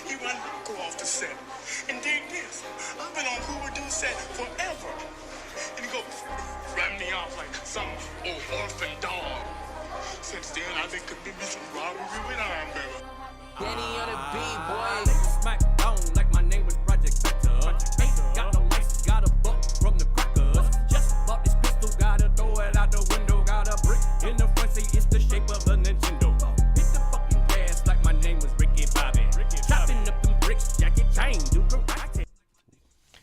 he run go off the set. And dig this, I've been on Hoover Doo set forever. And he go run me off like some old orphan dog. Since then, I've been committing some robbery with iron, baby. Benny on the beat, boy. Smack down like my name was Project Vector. Ain't got no license, got a buck from the crackers. Just bought this pistol, gotta throw it out the window. Got a brick in the front seat, it's the shape of a Nintendo. Hit the fucking gas like my name was Ricky Bobby. Chopping up them bricks, jacket chain, do karate.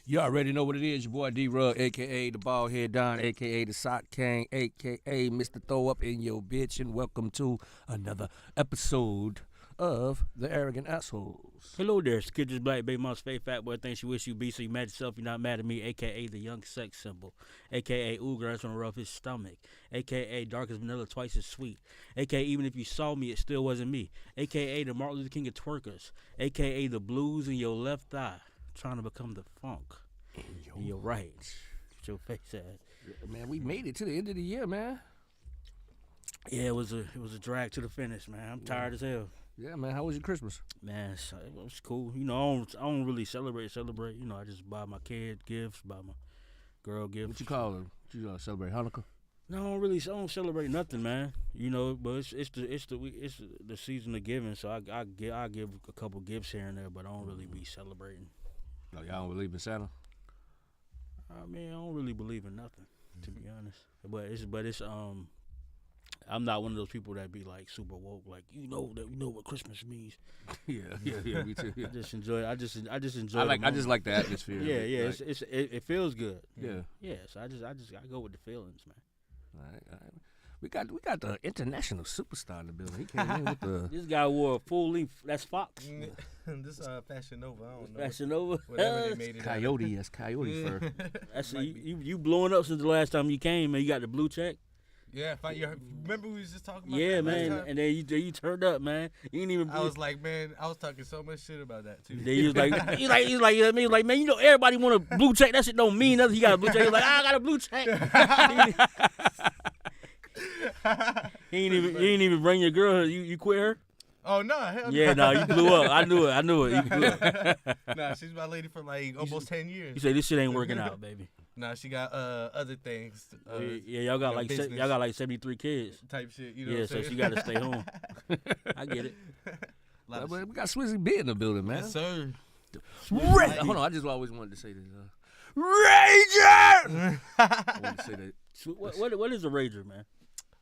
You already know what it is. Your boy D-Rugg, a.k.a. the Bald Head Don, a.k.a. the Sock King, a.k.a. Mr. Throw Up in Your Bitch, and welcome to another episode of The Arrogant Assholes. Hello there, it's Jus'Black, baby mom's fake fat boy, thinks you wish you be, so you mad yourself, you're not mad at me, a.k.a. the young sex symbol, a.k.a. ooh, girl, that's gonna rub his stomach, a.k.a. dark as vanilla, twice as sweet, a.k.a. even if you saw me, it still wasn't me, a.k.a. the Martin Luther King of twerkers, a.k.a. the blues in your left thigh, trying to become the funk in your right. Get your face ass. Man, we made it to the end of the year, man. Yeah, it was a drag to the finish, man. I'm tired as hell. Yeah, man, how was your Christmas? Man, it was cool. You know, I don't really celebrate. You know, I just buy my kid gifts, buy my girl gifts. What you call them? You celebrate Hanukkah? No, I don't celebrate nothing, man. You know, but it's the season of giving, so I give a couple gifts here and there, but I don't really be celebrating. No, y'all don't believe in Santa? I mean, I don't really believe in nothing, to be honest. But it's I'm not one of those people that be like super woke, like you know what Christmas means. yeah, me too. Yeah. I just enjoy. I just enjoy. I just like the atmosphere. Yeah, like, it feels good. Yeah. So I go with the feelings, man. All right. We got the international superstar in the building. He came in with the. This guy wore a full length. That's Fox. This Fashion Nova. I don't know. Fashion Nova. Whatever they made it. Coyote. That's coyote fur. That's you blowing up since the last time you came, man. You got the blue check. Yeah, remember we was just talking about that? Yeah, that man. last time? And then you turned up, man. You ain't even. I was like, man, I was talking so much shit about that too. Then you was like, man, you know everybody want a blue check. That shit don't mean nothing. You got a blue check. He's like, I got a blue check. He ain't even bring your girl. You quit her? Oh no, hell no. Yeah, no, you blew up. I knew it. You blew up. Nah, she's my lady for like almost 10 years. You say this shit ain't working out, baby. Nah, she got other things. Yeah, y'all got like business. y'all got like 73 kids. Type shit, you know. Yeah, what I'm so saying? she got to stay home. I get it. We got SwizzyB in the building, man. Yes, sir. Hold on, I just always wanted to say this. Rager! I wanted to say that. What is a rager, man?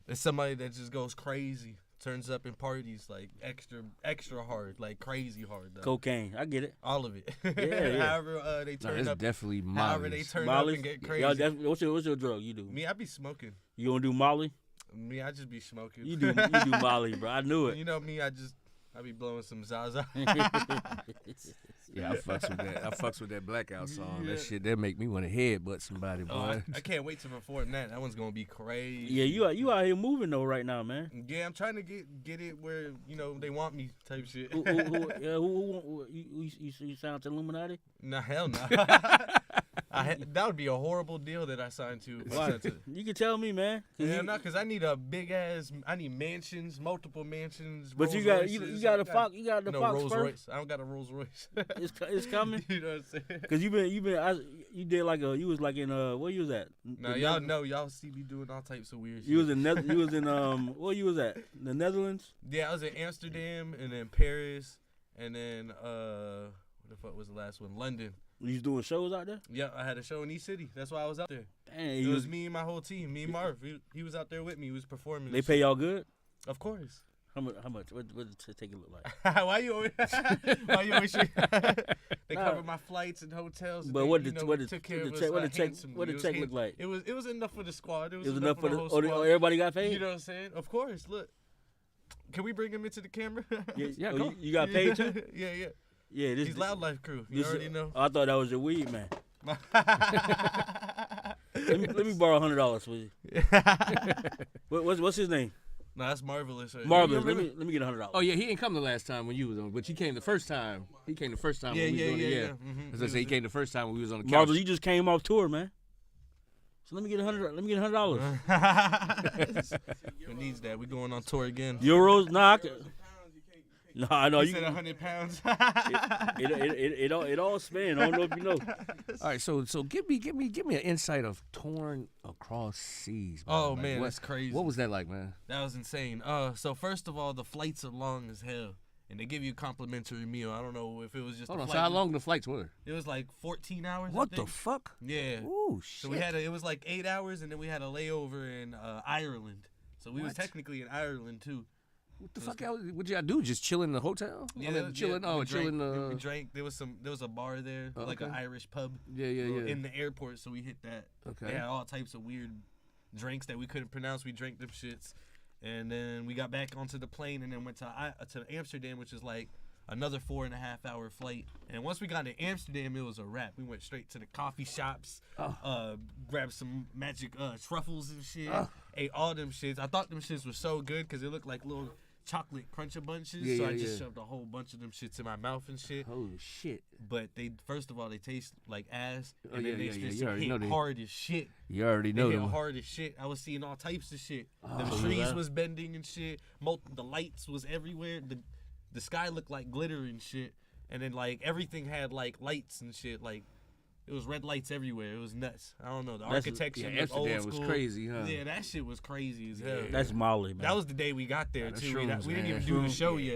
It's somebody that just goes crazy, turns up in parties like extra hard, like crazy hard. Though. Cocaine, I get it. All of it. Yeah. However they turn up. Definitely Molly. However they turn up and get crazy. What's your drug you do? Me, I be smoking. You gonna do Molly? Me, I just be smoking. You do Molly, bro. I knew it. You know me, I be blowing some Zaza. Yeah, I fucks with that Blackout song. Yeah. That shit, that make me want to headbutt somebody, boy. I can't wait to perform that. That one's gonna be crazy. Yeah, you out here moving though right now, man. Yeah, I'm trying to get it where they want me type shit. Who you sound to Illuminati? Nah, hell no. That would be a horrible deal that I signed to. Why? You can tell me, man. Yeah, no, because I need a big ass. I need mansions, multiple mansions. But you got the Fox. You got the Fox Rolls first. Royce. I don't got a Rolls Royce. It's coming. You know what I'm saying? Because you did like you was like in where you was at? Now y'all know y'all see me doing all types of weird shit. You was in where you was at? The Netherlands? Yeah, I was in Amsterdam and then Paris and then what the fuck was the last one? London. You was doing shows out there? Yeah, I had a show in East City. That's why I was out there. Dang, it was me and my whole team. Me and Marv. He was out there with me. He was performing. They pay y'all good? Of course. How much? What does it take it look like? Why you always They covered my flights and hotels. But and what the check look like? It was enough for the squad. It was enough for the whole squad. Everybody got paid? You know what I'm saying? Of course. Look. Can we bring him into the camera? Yeah. You got paid too? Yeah. Yeah, he's Loud Life crew. You already know. I thought that was your weed, man. let me borrow $100, Swizzy. What's his name? No, that's Marvelous. Right? Marvelous. Let me get $100. Oh yeah, he didn't come the last time when you was on, but he came the first time. He came the first time. When we was on Mm-hmm. As I say, he came the first time when we was on the couch. Marvelous, you just came off tour, man. So let me get $100. Who needs that? We going on tour again. Euros, nah. No, I know You you. said 100 pounds. It all spin. I don't know if you know. All right, so give me an insight of Torn Across Seas. Man. Oh Like, man, what, that's crazy. What was that like, man? That was insane. So first of all, the flights are long as hell, and they give you a complimentary meal. I don't know if it was just. Hold a on, so flight. how long the flights were? It was like 14 hours. I What the think. fuck? Yeah. Ooh, shit. So it was like 8 hours, and then we had a layover in Ireland. So we was What? technically in Ireland too. What the fuck? What y'all do? Just chill in the hotel? I mean, chilling. we Oh, drank, chilling. we drank. There was a bar there, Oh, like an okay. Irish pub. Yeah. In the airport, so we hit that. Okay. They had all types of weird drinks that we couldn't pronounce. We drank them shits, and then we got back onto the plane, and then went to Amsterdam, which is like another 4.5 hour flight. And once we got to Amsterdam, it was a wrap. We went straight to the coffee shops, grabbed some magic truffles and shit, ate all them shits. I thought them shits were so good because it looked like little chocolate cruncher bunches. Yeah, so yeah, I just yeah. shoved a whole bunch of them shits in my mouth and shit. Holy shit. But first of all, they taste like ass, Oh, and yeah, then they yeah, yeah. just You already know hit they- hard as shit. You already They know hit them. hard as shit. I was seeing all types of shit. The Oh, trees yeah. was bending and shit. The lights was everywhere. The sky looked like glitter and shit. And then like everything had like lights and shit. Like it was red lights everywhere. It was nuts. I don't know. The That's- architecture yeah, was old Amsterdam was school. crazy, huh? Yeah, that shit was crazy as hell. That's Molly, man. That was the day we got there the too. We shrooms, didn't man. even do the Shrooms, show yeah.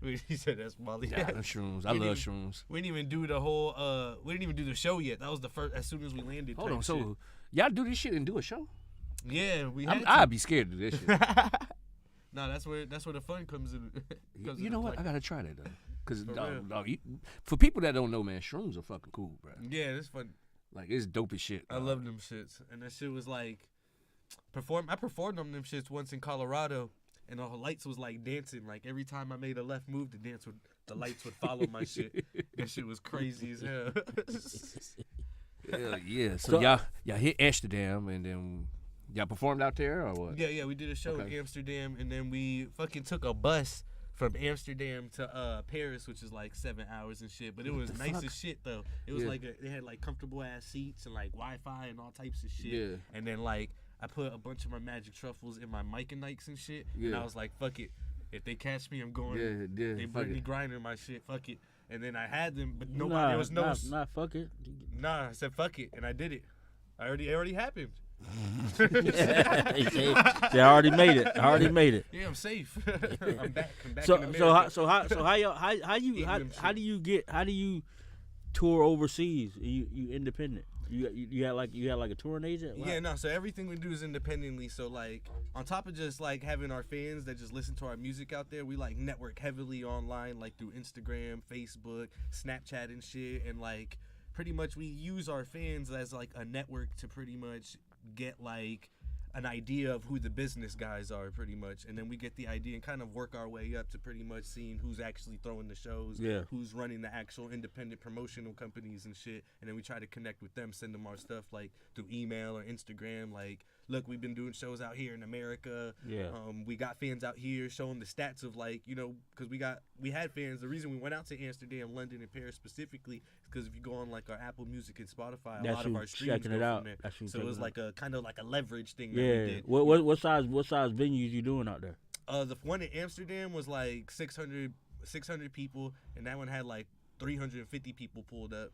yet. He said that's Molly. Yeah, the shrooms. I We love didn't- shrooms. We didn't even do the whole. We didn't even do the show yet. That was the first. As soon as we landed. Hold type on, shit. so y'all do this shit and do a show? Yeah, we had. I'd be scared to do this shit. No, that's where the fun comes in. comes You into know what? play. I gotta try that though. Cause For dog, real. for people that don't know, man, shrooms are fucking cool, bro. Yeah, it's fun. Like it's dope as shit. I dog. love them shits, and that shit was like, I performed on them shits once in Colorado, and the lights was like dancing. Like every time I made a left move, the lights would follow my shit. That shit was crazy as hell. Hell yeah. So y'all hit Amsterdam and then y'all performed out there or what? Yeah, we did a show Okay. in Amsterdam, and then we fucking took a bus from Amsterdam to Paris, which is like 7 hours and shit. But it was nice fuck? as shit though. It was Yeah. like they had like comfortable ass seats and like Wi-Fi and all types of shit. Yeah. And then like I put a bunch of my magic truffles in my mic and Nikes and shit. And Yeah. I was like, fuck it. If they catch me, I'm going. Yeah, They fuck Brittany it. Griner my shit. Fuck it. And then I had them, but nobody. There was no. Nah, fuck it. Nah, I said fuck it, and I did it. It already happened. They already made it. Yeah, I'm safe. I'm back. I'm back So in so America. how do you tour overseas? You independent. You had like a touring agent. Yeah, no. So everything we do is independently. So like, on top of just like having our fans that just listen to our music out there, we like network heavily online, like through Instagram, Facebook, Snapchat, and shit. And like, pretty much we use our fans as like a network to pretty much get like an idea of who the business guys are, pretty much, and then we get the idea and kind of work our way up to pretty much seeing who's actually throwing the shows, Yeah. who's running the actual independent promotional companies and shit, and then we try to connect with them, send them our stuff like through email or Instagram, like, look, we've been doing shows out here in America. Yeah. We got fans out here, showing the stats of like, you know, because we had fans. The reason we went out to Amsterdam, London, and Paris specifically is because if you go on like our Apple Music and Spotify, a That's lot of you our streams checking go it from out. there. That's you So it checking was it like a kind of like a leverage thing that we Yeah. did. What size venues you doing out there? The one in Amsterdam was like 600 people, and that one had like 350 people pulled up.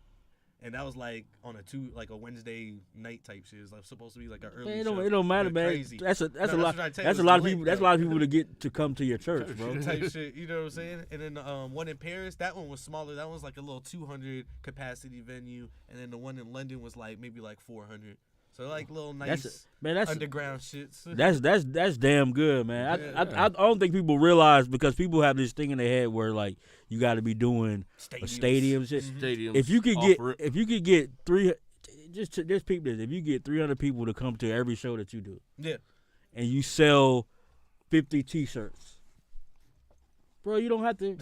And that was like on a Wednesday night type shit. It's like supposed to be like an early Man, show. it don't matter, But man. crazy. That's a No, lot. what I'm trying to tell you, That's it a was lot of lit, people. That's a though. lot of people to get to come to your church, bro. type shit, you know what I'm saying? And then the one in Paris, that one was smaller. That one was like a little 200 capacity venue, and then the one in London was like maybe like 400. So like little nice That's underground shits. That's damn good, man. Yeah. I don't think people realize, because people have this thing in their head where like you got to be doing a stadium shit. Stadiums. If you could offer it. get just people this. If you get 300 people to come to every show that you do, Yeah. and you sell 50 T-shirts, bro, you don't have to.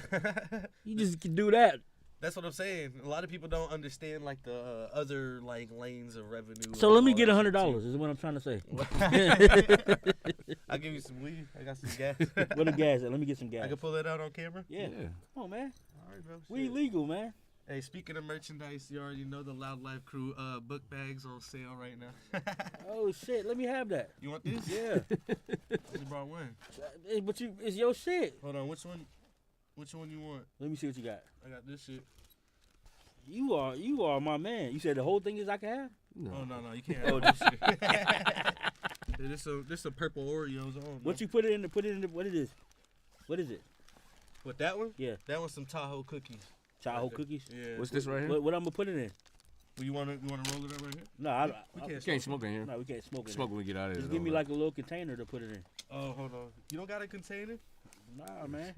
You just can do that. That's what I'm saying. A lot of people don't understand like the other like lanes of revenue. So and let me all get that shit, $100. Is what I'm trying to say. too. I'll give you some weed. I got some gas. What the gas at? Let me get some I gas. can pull that out on camera. Yeah. Come on, man. All right, bro. We Shit. legal, man. Hey, speaking of merchandise, you already know the Loud Life Crew book bags on sale right now. Oh shit, let me have that. You want this? Yeah. I just brought one. But it's your shit. Hold on, which one? Which one you want? Let me see what you got. I got this shit. You are my man. You said the whole thing is I can have? No. Oh no, you can't. Have this shit. This a purple Oreos on. What you put it in? What it is? What is it? What, that one? Yeah. That one's some Tahoe cookies. Tahoe cookies? Yeah. What's this right here? What I'm gonna put it in? Well, you wanna roll it up right here? No, we can't smoke in here. No, we can't smoke in Smoke when we get out of here. Just give me like a little container to put it in. Oh, hold on. You don't got a container? Nah, man.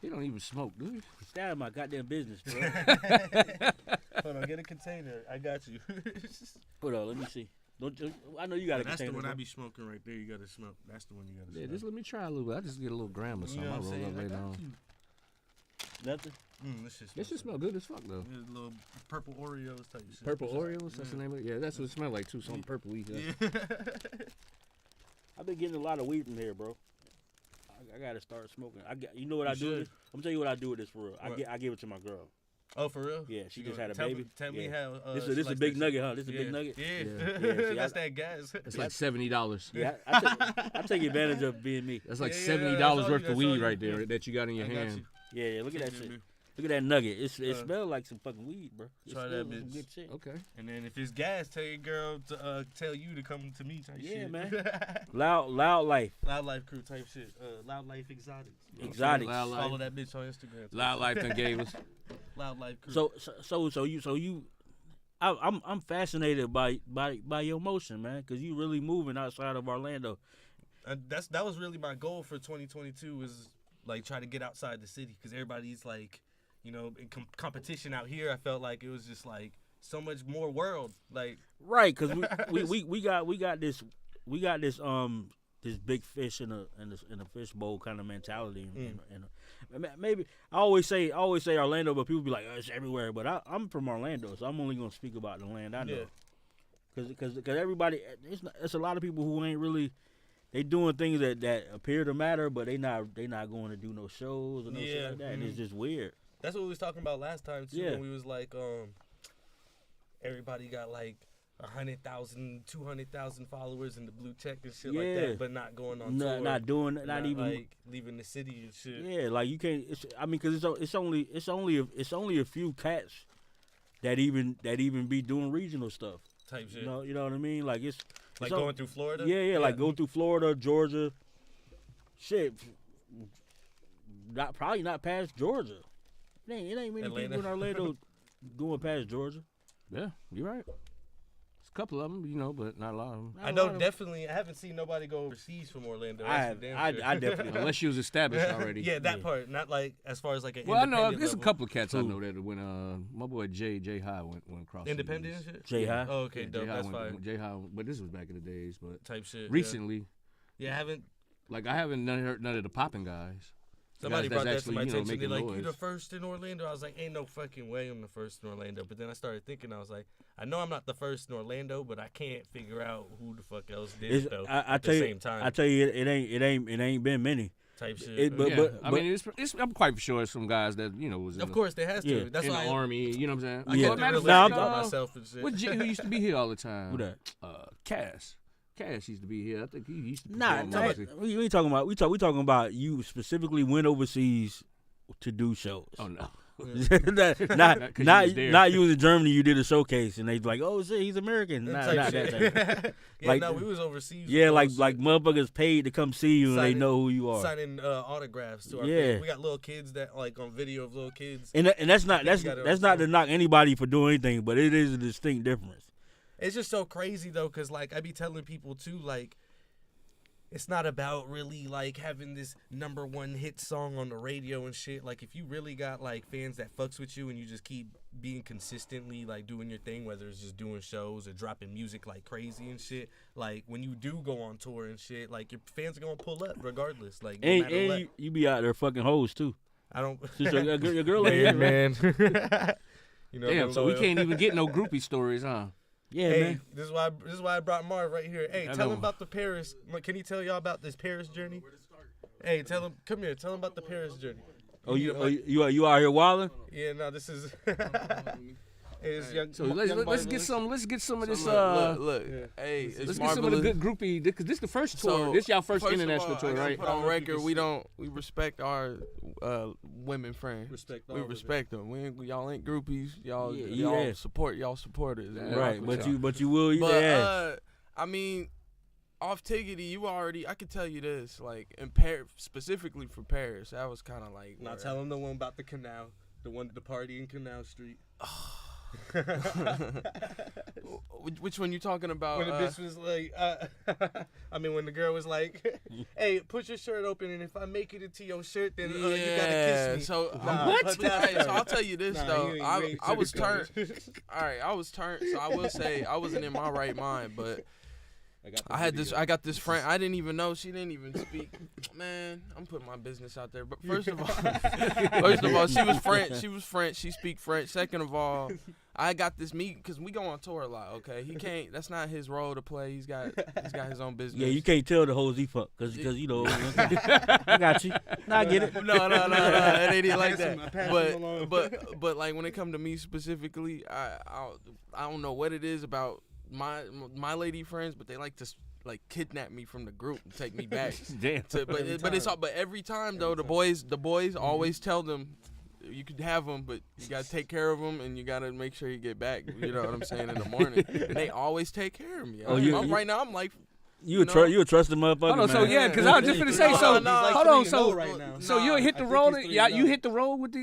He don't even smoke, do you? Stay out of my goddamn business, bro. Hold on, get a container. I got you. Hold on, let me see. I know you got a That's container. the one bro. I be smoking right there. You gotta smoke. That's the one you gotta Yeah, smoke. just let me try a little bit. I just get a little gram or something. You know I'll what I'm roll up saying? later on. Nothing? This shit Smell good as fuck though. There's little purple Oreos type shit. Purple Oreos, that's the name of it? Yeah, that's what it smells like too. Something purpley. Yeah. I've been getting a lot of weed from here, bro. I gotta start smoking. You know what I do with this? I'm gonna tell you what I do with this for real. I give it to my girl. Oh, for real? Yeah, she just had a baby. Tell me how. This is a big nugget, huh? This is a big nugget. Yeah. That's that gas. It's like $70. Yeah, I take advantage of being me. That's like Yeah, $70 worth of weed you. right there that you got in your hand. Yeah, look at that shit. Look at that nugget. It smells like some fucking weed, bro. Try that bitch. Some good shit. Okay. And then if it's gas, tell your girl to tell you to come to me type shit. Yeah, man. Loud life. Loud Life crew type shit. Loud Life Exotics. Exotics. Loud Follow Life. that bitch on Instagram. Loud Life and gave us. Loud Life crew. So you I'm fascinated by your motion, man, because you really moving outside of Orlando. That was really my goal for 2022 was like try to get outside the city because everybody's like, you know, in competition out here. I felt like it was just like so much more world, like right, because we got this big fish in a fish bowl kind of mentality, and maybe I always say Orlando, but people be like, oh, it's everywhere. But I'm from Orlando, so I'm only gonna speak about the land I know, because everybody, it's a lot of people who ain't really. They doing things that appear to matter, but they not going to do no shows or no shit like that, and it's just weird. That's what we was talking about last time too. Yeah. When we was like, everybody got like 100,000, 200,000 followers in the blue check and shit like that, but not going on tour, not doing, not even like leaving the city and shit. Yeah, like you can't. Because it's only a few cats that even be doing regional stuff type shit. You know what I mean? Like it's like going through Florida. Yeah, like go through Florida, Georgia, shit. Probably not past Georgia. It ain't many Atlanta. people in Orlando going past Georgia. Yeah, you're right. It's a couple of them, you know, but not a lot of them. I know definitely. I haven't seen nobody go overseas from Orlando. I definitely. Unless she was established already. Yeah, that part. Not like as far as like an. Well, I know independent there's a level. couple of cats I know that when my boy Jay High went across. Independent and shit. Jay High. Oh, okay, Yeah, dope. That's fine. Jay High, but this was back in the days. But Type shit. recently, Yeah, I haven't. I haven't heard none of the popping guys. Somebody Guys brought that that's to my actually, you know, attention. They're making like, "You the noise. first in Orlando." I was like, "Ain't no fucking way I'm the first in Orlando." But then I started thinking, I was like, "I know I'm not the first in Orlando, but I can't figure out who the fuck else did though." At the same time, I tell you, it ain't been many. type shit. I mean, I'm quite sure some guys that was in of course, there has to. Yeah. That's in why the army. You know what I'm saying? I Yeah. kept it Nah, realistic I'm- about myself and shit. What who used to be here all the time? Who that? Cass. Cass used to be here. I think he used to. Nah, perform music. we ain't talking about. We talking about you specifically went overseas to do shows. Oh no. not you was in Germany. You did a showcase, and they like, oh shit, he's American. Not Type that shit. type. Yeah, Like- no, we was overseas. Yeah, like like motherfuckers paid to come see you, and they know who you are. signing autographs to our Yeah. fans. We got little kids that like on video of little kids. And that's not think you got it that's on not to film. knock anybody for doing anything, but it is a distinct difference. It's just so crazy though, cause like I be telling people too, like it's not about really like having this #1 hit song on the radio and shit. Like if you really got like fans that fucks with you and you just keep being consistently like doing your thing, whether it's just doing shows or dropping music like crazy and shit. Like when you do go on tour and shit, like your fans are gonna pull up regardless. Like no matter what. And you be out there fucking hoes too. I don't. Since your girl ain't here, man. You know, Damn. So we can't even get no groupie stories, huh? Yeah, Hey, man. this is why I brought Marv right here. Hey, I tell know. him about the Paris. Can he tell y'all about this Paris journey? Hey, tell him. Come here. Tell him about the Paris journey. You out here wilding? Yeah, no, this is. So let's get some of this. Look. Hey, it's Let's marvelous. get some of the good groupie because this is the first tour. So, This y'all first of international all, tour, I gotta right? Put on record, we respect our women friends. We respect them. Y'all ain't groupies. Y'all support y'all supporters. Right, but you will eat their ass. I mean, off Tiggity, I could tell you this, like in specifically for Paris, that was kind of like. Now tell them the one about the canal, the party in Canal Street. Which one you talking about? When the bitch was like, when the girl was like, "Hey, put your shirt open, and if I make it into your shirt, then you gotta kiss me." So what? So I'll tell you this though. I was turned. All right, I was turned. So I will say I wasn't in my right mind, but. I got this friend. I didn't even know. She didn't even speak. Man, I'm putting my business out there. But first of all, she was French. She was French. She speak French. Second of all, I got this because we go on tour a lot. Okay, he can't. That's not his role to play. He's got his own business. Yeah, you can't tell the hoes he fuck because you know. I got you. Nah, I get it. No, it ain't like that. But like when it come to me specifically, I don't know what it is about my lady friends, but they like to like kidnap me from the group and take me back. Damn. But every time though, the boys always tell them you could have them, but you gotta take care of them and you gotta make sure you get back. You know what I'm saying, in the morning. And they always take care of me. Right now I'm like. You a trusted motherfucker. Hold on, man. so yeah, because I was just gonna say hold on, so right now. So you hit the road, you hit the road with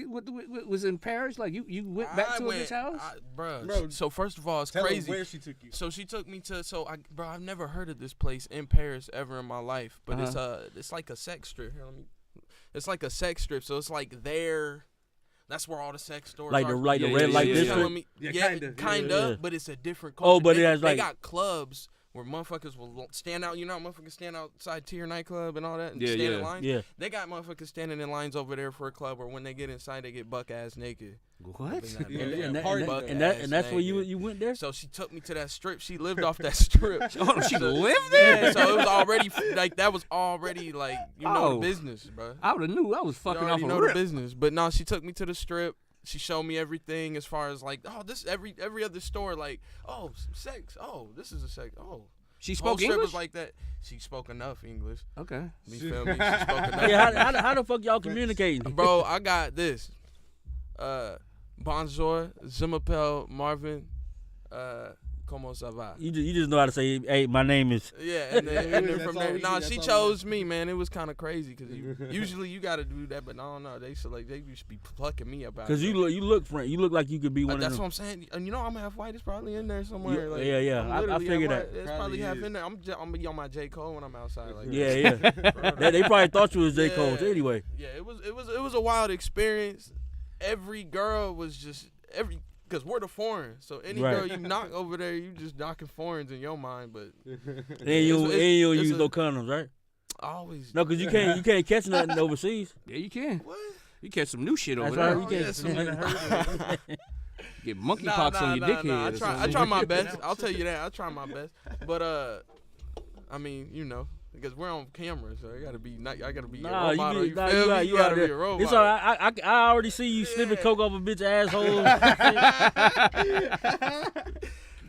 was in Paris, like you went back to a bitch house, bro. So first of all, it's Tell crazy. Where she took you? So she took me to I've never heard of this place in Paris ever in my life, but it's like a sex strip. Here, it's like a sex strip, so it's like there. That's where all the sex stores like are. the red light district. Kinda, but it's a different culture. Oh, but it has they like got clubs where motherfuckers will stand out. You know, motherfuckers stand outside Tier nightclub and all that and stand in line. Yeah. They got motherfuckers standing in lines over there for a club where when they get inside, they get buck ass naked. What? And that's where you went there. So she took me to that strip. She lived off that strip. Oh, she lived there? Yeah, so it was already like the business, bro. I would have knew I was fucking off a know rip. the business, but no, she took me to the strip. She showed me everything as far as like, this every other store, like, sex. Oh, this is a sex. Oh. She spoke English? Was like that. She spoke enough English. Okay. You feel me? She spoke enough. Yeah, how the fuck y'all communicating? Bro, I got this. Bonjour, je m'appelle Marvin. Comment ça va? You just know how to say, hey, my name is. Yeah, and then from there, she chose me, man. It was kind of crazy because usually you got to do that, but I don't know. They used to be plucking me about. Because you look French. You look like you could be one of them. That's what I'm saying. And I'm half white. It's probably in there somewhere. Yeah. I figured that. It's probably half in there. I'm gonna be on my J. Cole when I'm outside. Like yeah. They probably thought you was J. Cole. So anyway. Yeah, it was a wild experience. Every girl was just because we're the foreign, so any girl you knock over there, you just knocking foreigns in your mind. But and you don't use no condoms, right? Always. No, because you can't catch nothing overseas. Yeah, you can. What? You catch some new shit over That's there. right. Get monkeypox on your dickhead. I try my best. I'll tell you that. I try my best. But I mean, because we're on camera, so I gotta be a role model. You gotta be a role model. It's all right. I already see you sniffing coke off a bitch asshole.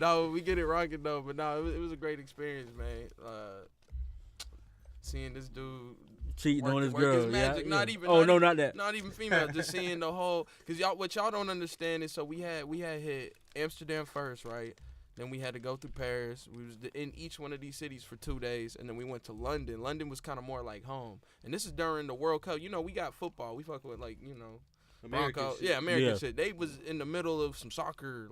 No, we get it rocking though. But no, it was a great experience, man. Seeing this dude cheating on his work girl. His magic. Yeah. Not even. Not that. Not even female. Just seeing the whole. Because what y'all don't understand is, so we had hit Amsterdam first, right? Then we had to go through Paris. We was in each one of these cities for 2 days, and then we went to London. London was kind of more like home. And this is during the World Cup. We got football. We fuck with American shit. Yeah, American shit. They was in the middle of some soccer,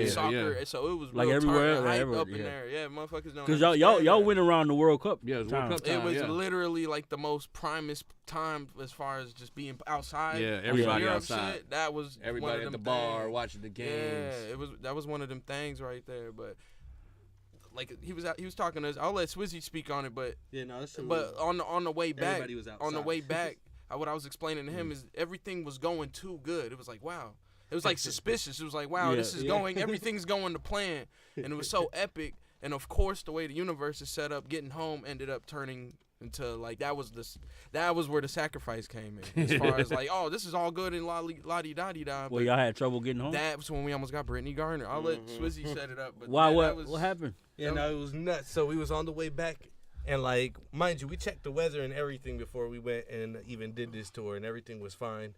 soccer. So it was like real everywhere, hype up in there. Yeah, motherfuckers don't. Because y'all went around the World Cup. Yeah, it was World Cup time. It was literally like the most primest time as far as just being outside. Yeah, everybody Europe outside. Shit, that was everybody one of at the them bar things. watching the games. Yeah, that was one of them things right there. But like he was talking to us. I'll let Swizzy speak on it, but yeah, no, that's true. But on the way back, everybody was outside. On the way back. What I was explaining to him is everything was going too good. It was like, wow. It was like suspicious. It was like, wow, this is going, everything's going to plan. And it was so epic. And of course, the way the universe is set up, getting home ended up turning until like that was where the sacrifice came in. As far as like, oh, this is all good and la-di-da-di-da. Well, y'all had trouble getting home? That's when we almost got Brittany Garner. I'll let Swizzy set it up. But Why? yeah, What happened? You know, it was nuts. So we was on the way back, and like, mind you, we checked the weather and everything before we went and even did this tour, and everything was fine.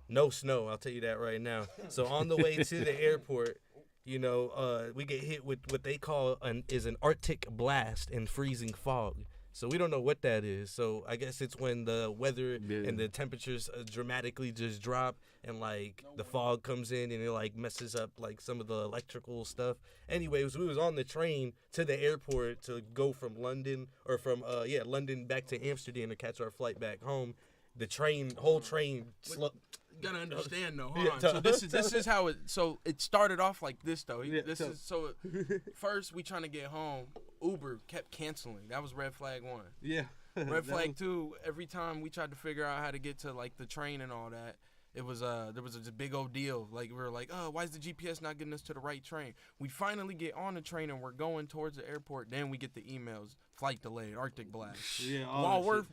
No snow, I'll tell you that right now. So on the way to the airport, you know, we get hit with what they call an Arctic blast and freezing fog. So we don't know what that is. So I guess it's when the weather and the temperatures dramatically just drop, and like the fog comes in and it like messes up like some of the electrical stuff. Anyways, we was on the train to the airport to go from London London back to Amsterdam to catch our flight back home. The whole train. You gotta understand though. Hold on. So this is how it. So it started off like this though. First we trying to get home. Uber kept canceling. That was red flag 1. Yeah. Red flag 2. Every time we tried to figure out how to get to like the train and all that, it was there was a big old deal. Like we were like, oh, why is the GPS not getting us to the right train? We finally get on the train and we're going towards the airport. Then we get the emails, flight delayed, Arctic blast. Yeah. While we're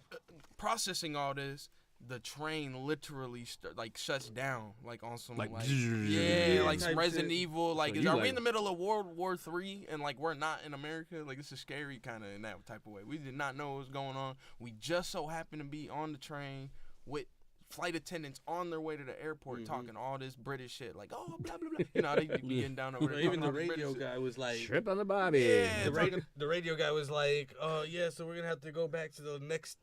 processing all this, the train literally shuts down, like on some like some Resident Evil. Like, So are we in the middle of World War III and like we're not in America? Like, this is scary kind of in that type of way. We did not know what was going on. We just so happened to be on the train with flight attendants on their way to the airport talking all this British shit, like, oh, blah, blah, blah. You know, they be getting down over there. Even the radio guy was like, Trip on the Bobby. Yeah, the radio guy was like, oh, yeah, so we're going to have to go back to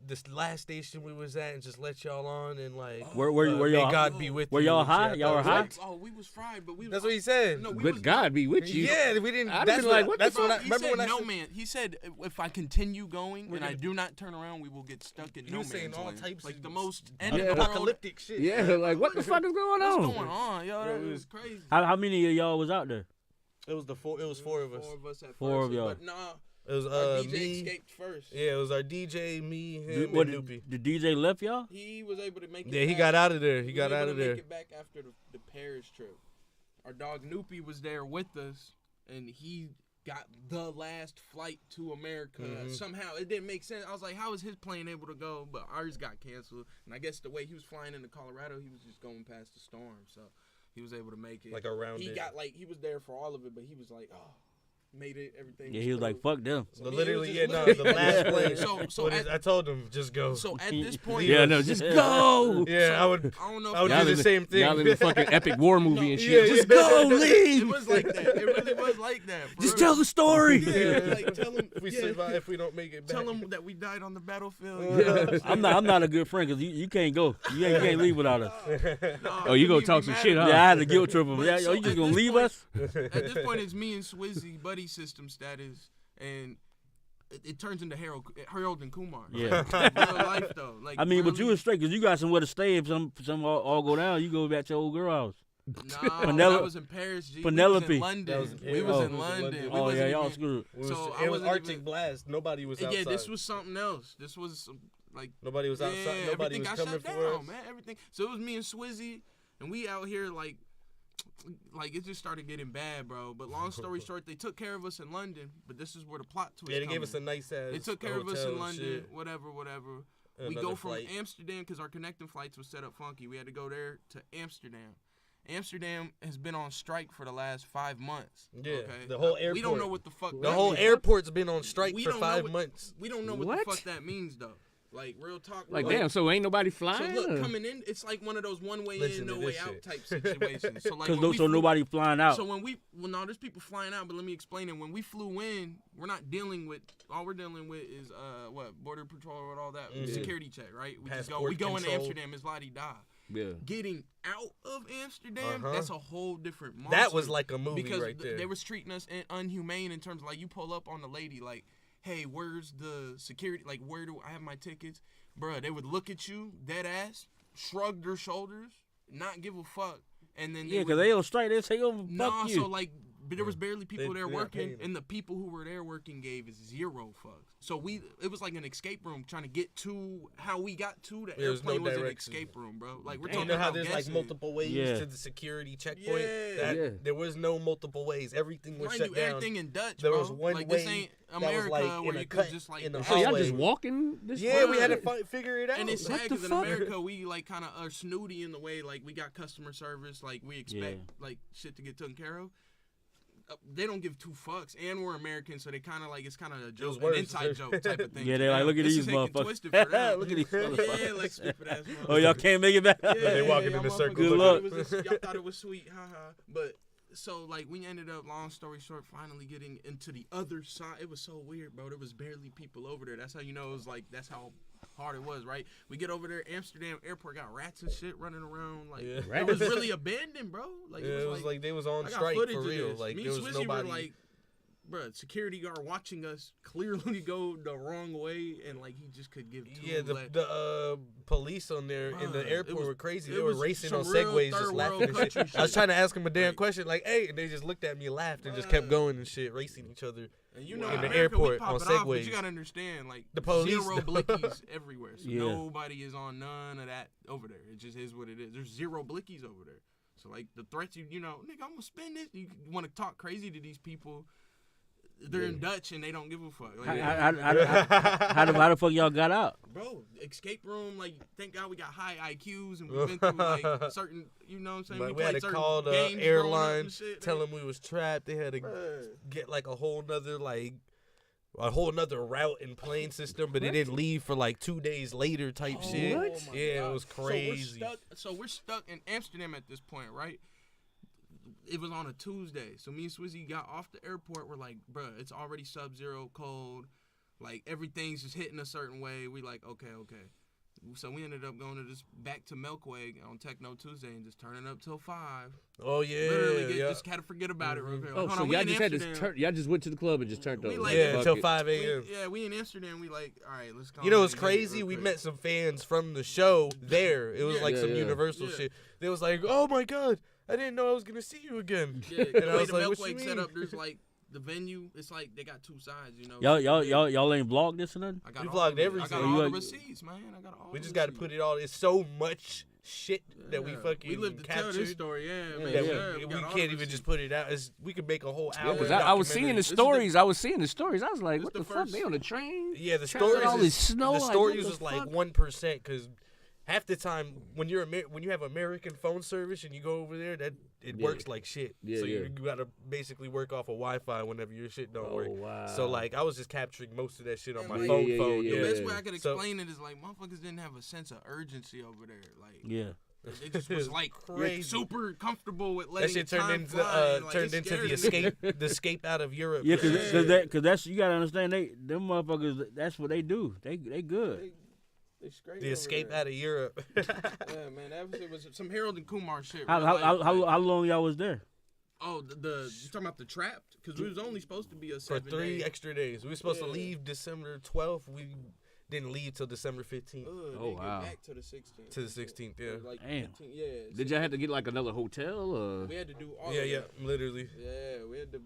this last station we was at and just let y'all on and, like, Where y'all? may God be with you. Were y'all and high? shit. Y'all were high? Oh, we was fried, but we. That's what he said. No, we Good was, God be with you. Yeah, we didn't. I'd That's been like, what the that's fuck? when I He remember said when I no said, man. He said if I continue going and I do not turn around, we will get stuck in He no was saying man's all land. types like of the most Yeah. end of the world. apocalyptic shit. Yeah, like what the fuck is going on? What's going on, yo? That was crazy. How many of y'all was out there? It was four of us. Four of us at Four first, of y'all. But nah, It was our DJ me. escaped first. Yeah, it was our DJ, me, him, What, and Noopy. the DJ left y'all? He was able to make it. Yeah, he back. got out of there. He was got able out to of there. Make it back after the Paris trip. Our dog Noopy was there with us, and he got the last flight to America. Somehow it didn't make sense. I was like, how is his plane able to go? But ours got canceled, and I guess the way he was flying into Colorado, he was just going past the storm, so he was able to make it. Like around he it. got like he was there for all of it, but he was like, oh, made it, everything. Yeah, he was like, cool. fuck them. So Yeah, literally, it was yeah, just no, the last plane. So I told him, just go. So at this point, Yeah, no, just go. Yeah, I would I don't know. I would If do the same thing. Y'all in the fucking epic war movie and shit. Yeah, Just yeah. go, it leave. was like that. It really was like that. for Just real. tell the story. Yeah, like tell him. if we yeah, survive, if we don't make it back. tell him that we died on the battlefield. You know what I'm saying? I'm not a good friend because you can't go. You can't leave without us. Nah, Oh, you gonna be talk some mad shit, at huh? me. Yeah, I had a guilt trip him. But Yeah, so you just at gonna this leave point- us? At this point, it's me and Swizzy buddy system status, and it turns into Harold and Kumar. Yeah. Like, real life though. Like I mean, but you really- was straight because you got somewhere to stay. If some all go down, you go back to your old girl house. Nah, Penelope- that was in Paris. G. Penelope. We was in London. That was in We was Paris. in Oh, London. We Oh wasn't yeah, y'all even- screwed. So I it was wasn't Arctic even- blast. Nobody was outside. Yeah, this was something else. This was like Nobody was outside. yeah, Nobody everything was got coming shut for down, us. man. Everything. So it was me and Swizzy, and we out here like it just started getting bad, bro. But long story short, they took care of us in London. But this is where the plot twist. Yeah, they gave come us in. a nice ass. They took care of us hotel in and London. shit. Whatever. We Another go from flight. Amsterdam because our connecting flights was set up funky. We had to go there to Amsterdam. Amsterdam has been on strike for the last 5 months. Yeah, okay? the whole We don't airport. know what the fuck. The that whole means. airport's been on strike We for don't know 5 what- months. We don't know what What? the fuck that means though. Like real talk. Like, damn, so ain't nobody So flying? look, or- coming in, it's like one of those one way Listen in, to no way this out shit. type situations. So like, Because when we so flew- nobody flying out. So when no, there's people flying out, but let me explain it. When we flew in, we're not dealing with. All we're dealing with is border patrol and all that security check, right? We just go. We Passport go into control. Amsterdam. It's la-di-da. Yeah. Getting out of Amsterdam, that's a whole different monster. That was like a movie because right there. they was treating us unhumane in terms of like you pull up on the lady like, hey, where's the security? Like, where do I have my tickets? Bruh, they would look at you, dead ass, shrug their shoulders, not give a fuck, and then Yeah, because they on strike. They say, "Oh, fuck nah, you." so like there was barely people there they're not working, paying them. and the people who were there working gave us 0 fucks. So it was like an escape room trying to get to how we got to the There was airplane no was an direction. escape room, bro. Like we're You talking know how about there's like guessing. multiple ways Yeah. to the security checkpoint? Yeah. There was no multiple ways. Everything was Mind shut you, down. everything in Dutch, There bro. was one like way this ain't that was, America like, where in a you cut could just like in the So y'all hallway. just walking this Yeah, we had far? to figure it out. And it's sad the because in fuck? America we like kind of are snooty in the way like we got customer service, like we expect like shit to get taken care of. They don't give 2 fucks, and we're Americans, so they kind of like it's kind of a joke, an worse. inside joke type of thing. Yeah, to they like, them. look at This these is taken motherfuckers. twisted for them. Look at these Yeah, motherfuckers. like stupid ass motherfuckers. Oh, y'all can't make it back. They walking y'all in a circle. motherfuckers Good thought luck. y'all thought it was sweet, haha. But so like we ended up, long story short, finally getting into the other side. It was so weird, bro. There was barely people over there. That's how you know it was like that's how hard it was, right? We get over there, Amsterdam airport got rats and shit running around. Like Yeah. it was really abandoned, bro. Like Yeah, it was like they was on I got strike footage for of real. this. Like Me there and was Swizzy nobody. were like, bruh, security guard watching us clearly go the wrong way, and like he just could give two. Yeah, the police on there in the Bruh, airport it was- were crazy. it They were was racing some on real segways, just third laughing world and shit. country I was shit. trying to ask them a damn Like- question, like, "Hey," and they just looked at me and laughed and just kept going and shit, racing each other. And you know, in the America, airport we pop on it off, but segways. you gotta understand, like The police, 0 blickies everywhere, so Yeah. nobody is on none of that over there. It just is what it is. There's 0 blickies over there. So like the threats, you know, nigga, I'm gonna spend this. You want to talk crazy to these people? They're in Dutch and they don't give a fuck. Like, How the fuck y'all got out? bro, escape room. Like, thank God we got high IQs and we've been through like certain, you know what I'm saying? Like, we had played to certain call the games growing up airline, and shit. tell them we was trapped. They had to get like a whole nother route and plane system, but it didn't leave for like 2 days later type shit. Oh my Yeah, God. it was crazy. So we're stuck in Amsterdam at this point, right? It was on a Tuesday. So me and Swizzy got off the airport. We're like, bruh, it's already sub-zero cold. Like, everything's just hitting a certain way. We like, okay. So we ended up going to back to Melkweg on Techno Tuesday and just turning up till 5. Oh yeah, Literally, yeah. just had to forget about it real quick. Oh, Hold so on, we y'all in just had to Amsterdam. y'all just went to the club and just turned We up. like- Yeah, Fuck until it. 5 a.m. We in Amsterdam. We like, all right, let's go. You know on what's and get it crazy? real We quick. met some fans from the show there. It was Yeah. like Yeah, some yeah. Universal Yeah. shit. They was like, "Oh my god, I didn't know I was gonna see you again." Yeah, And the I way was the like, "What you Melkweg set mean?" up, there's like the venue. It's like they got 2 sides, you know. Y'all ain't vlogged this or nothing? I got We all vlogged of it. I everything. got You all the like- receipts, man. I got all. We the just got to receipts. put it all. It's so much shit that we Yeah. fucking We live to tell this captured story, yeah, man. that Yeah, we got all can't the even receipts. just put it out. We could make a whole hour. Because I was seeing the This is the- stories. I was seeing the stories. I was like, This what the the fuck? first- They on the train? Yeah, the Traveling stories. all this snow, The like, stories what the was like fuck? 1% because half the time when when you have American phone service and you go over there, that it Yeah. works like shit. Yeah, so yeah. you gotta basically work off of Wi-Fi whenever your shit don't work. Wow. So like I was just capturing most of that shit on And my like- phone. Yeah, yeah, The yeah. best way I could So- explain it is like motherfuckers didn't have a sense of urgency over there. Like Yeah. it just was like Crazy. super comfortable with That letting shit time turned into fly. Like, turned it into scared the me. escape the escape out of Europe. Yeah, cause that's you gotta understand them motherfuckers. That's what they do. They good. They straight the over escape there. out of Europe. Yeah, man, that was some Harold and Kumar shit. How real life, like- how long y'all was there? Oh, you talking about the trapped? Because we was only supposed to be a For 7 3 day. extra days. We were supposed to Yeah. leave December 12th. We didn't leave till December 15th Oh, wow. Back to the 16th. to the 16th. Yeah. Like Damn. 15, yeah. Did y'all have to get like another hotel? Or? We had to do all. Yeah, of yeah, that. literally. Yeah, we had to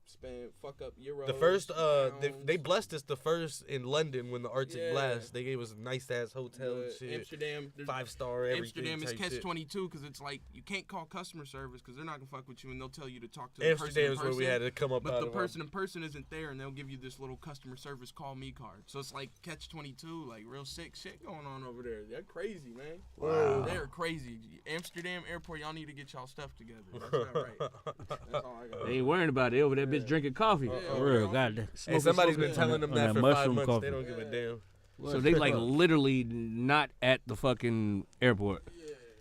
spend fuck up euros. The first, they pounds. blessed us the first in London when the Arctic Yeah. Blast. They gave us a nice ass hotel and But shit. Amsterdam. there's- 5-star everything. Amsterdam is type catch shit. 22 because it's like you can't call customer service because they're not gonna fuck with you and they'll tell you to talk to the person in Amsterdam's where we person. had to come up But out the of person in person isn't there, and they'll give you this little customer service call me card. So it's like catch 22, like real sick shit going on over there. They're crazy, man. Wow. They're crazy. Amsterdam airport, y'all need to get y'all stuff together. That's not right. That's all I got. They ain't worrying about it. They over that bitch drinking coffee. For real, goddamn. Hey, somebody's been on telling that- them on that that for 5 mushroom months. coffee. They don't give a damn. So they like literally not at the fucking airport.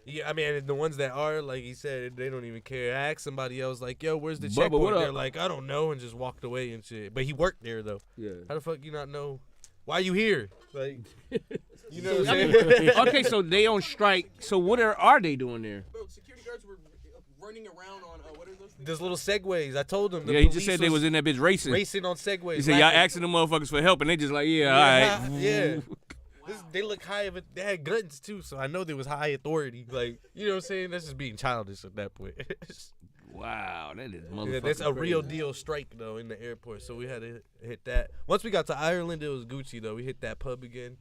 Yeah, I mean, the ones that are, like he said, they don't even care. I asked somebody else, like, yo, where's the Bubba, checkpoint? what They're up? like, I don't know, and just walked away and shit. But he worked there, though. Yeah. How the fuck you not know? Why you here? Like, you know what I I'm mean, saying? okay, so they on strike. So what are they doing there? Bro, security guards were running around on what are those things? There's little segways. I told them. Yeah, he just said they was in that bitch racing. racing on segways. He said y'all laughing. asking the motherfuckers for help, and they just like, yeah, all right. Yeah. They look high of it. They had guns too, so I know there was high authority. Like, you know what I'm saying? That's just being childish at that point. Wow, that is motherfucking Yeah, that's a real crazy. deal strike though in the airport, so we had to hit that. Once we got to Ireland, it was Gucci though. We hit that pub again,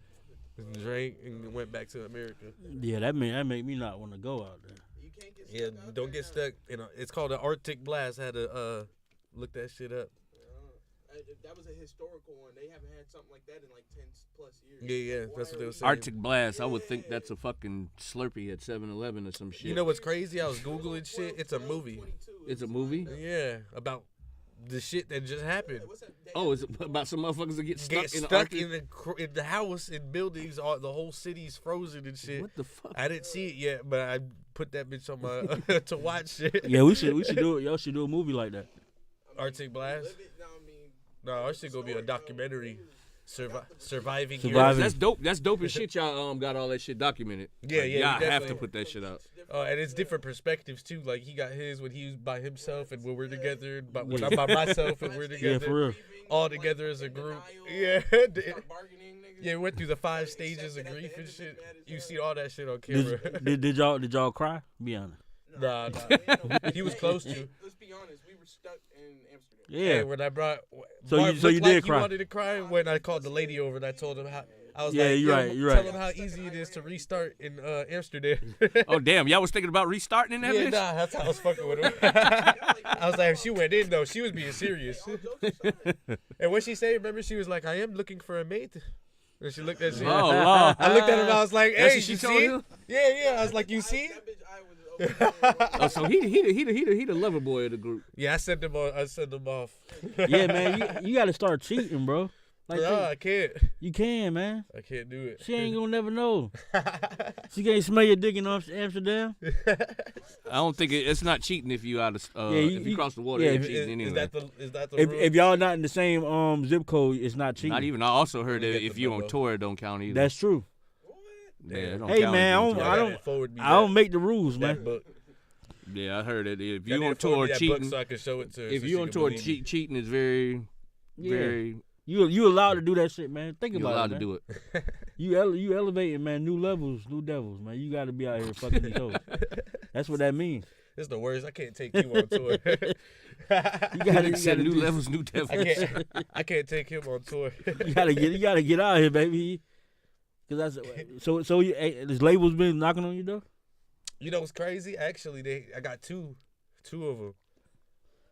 and drank, and went back to America. Yeah, that make me not want to go out there. Yeah, don't get stuck. It's called an Arctic blast. I had to look that shit up. That was a historical one. They haven't had something like that in like 10 plus years. Yeah, that's what they were saying. Arctic Blast. I would think that's a fucking Slurpee at 7-Eleven or some shit. You know what's crazy? I was Googling shit. It's a movie. It's a movie? Yeah, about the shit that just happened. Oh, it's about some motherfuckers that get stuck in the stuck Arctic? in the house, in buildings. The whole city's frozen and shit. What the fuck? I didn't see it yet, but I put that bitch on my to watch it. Yeah, we should do it. Y'all should do a movie like that. Arctic Blast. No, our shit gonna be a documentary. Surviving. That's dope. That's dope as shit. Y'all got all that shit documented. Yeah, Like, yeah, y'all we have to definitely- put that shit out. And it's different perspectives too. Like he got his when he was by himself, and when we're together. But when I'm by myself, and we're together. Yeah, for real. All together as a group. Yeah. Yeah, we went through the 5 stages of grief and shit. You see all that shit on camera. Did y'all cry? Be honest. Nah. He was close to. Let's be honest, we were stuck in Amsterdam. Yeah. Hey, when I brought, So Marv you did looked like cry. He wanted to cry when I called the lady over and I told him how. I was Yeah, like, you're "Yo, right, you're tell right. him how easy it is to restart in Amsterdam." Oh, damn. Y'all was thinking about restarting in that Yeah, bitch? nah, that's how I was fucking with her. I was like, she went in though. She was being serious. And what she said, remember, she was like, "I am looking for a mate." And she looked at me. Oh, Lord. I looked at him. I was like, That's "Hey, what she you told see you? it?" Yeah. I was like, "You see it?" Oh, so he the lover boy of the group. Yeah, I sent him off. Yeah, man, you got to start cheating, bro. Like No, I can't. you can, man. I can't do it. She ain't gonna never know. She can't smell your dick in Amsterdam. I don't think it's not cheating if you out of Yeah, if you cross the water. yeah, It's if- cheating anyway. Is that the If rule? if y'all not in the same zip code, it's not cheating. Not even. I also heard Let me that get if the you on memo. tour, it don't count either. That's true. yeah, it don't Hey, count man, if you on I tour. don't- Forward me I don't that- make the rules, that man. book. Yeah, I heard it. If Y'all you need on to forward tour me that book cheating, so I can show it to her if so you she on can tour believe me. cheating is very, very. You allowed to do that shit, man. Think You're about allowed it, to man. do it. You elevating, man. New levels, new devils, man. You got to be out here fucking these hoes. That's what that means. It's the worst. I can't take you on tour. You gotta Set new do- levels, new devils. I can't take him on tour. You gotta get out here, baby. Cause that's so. This label's been knocking on your door. You know what's crazy? Actually, I got two of them.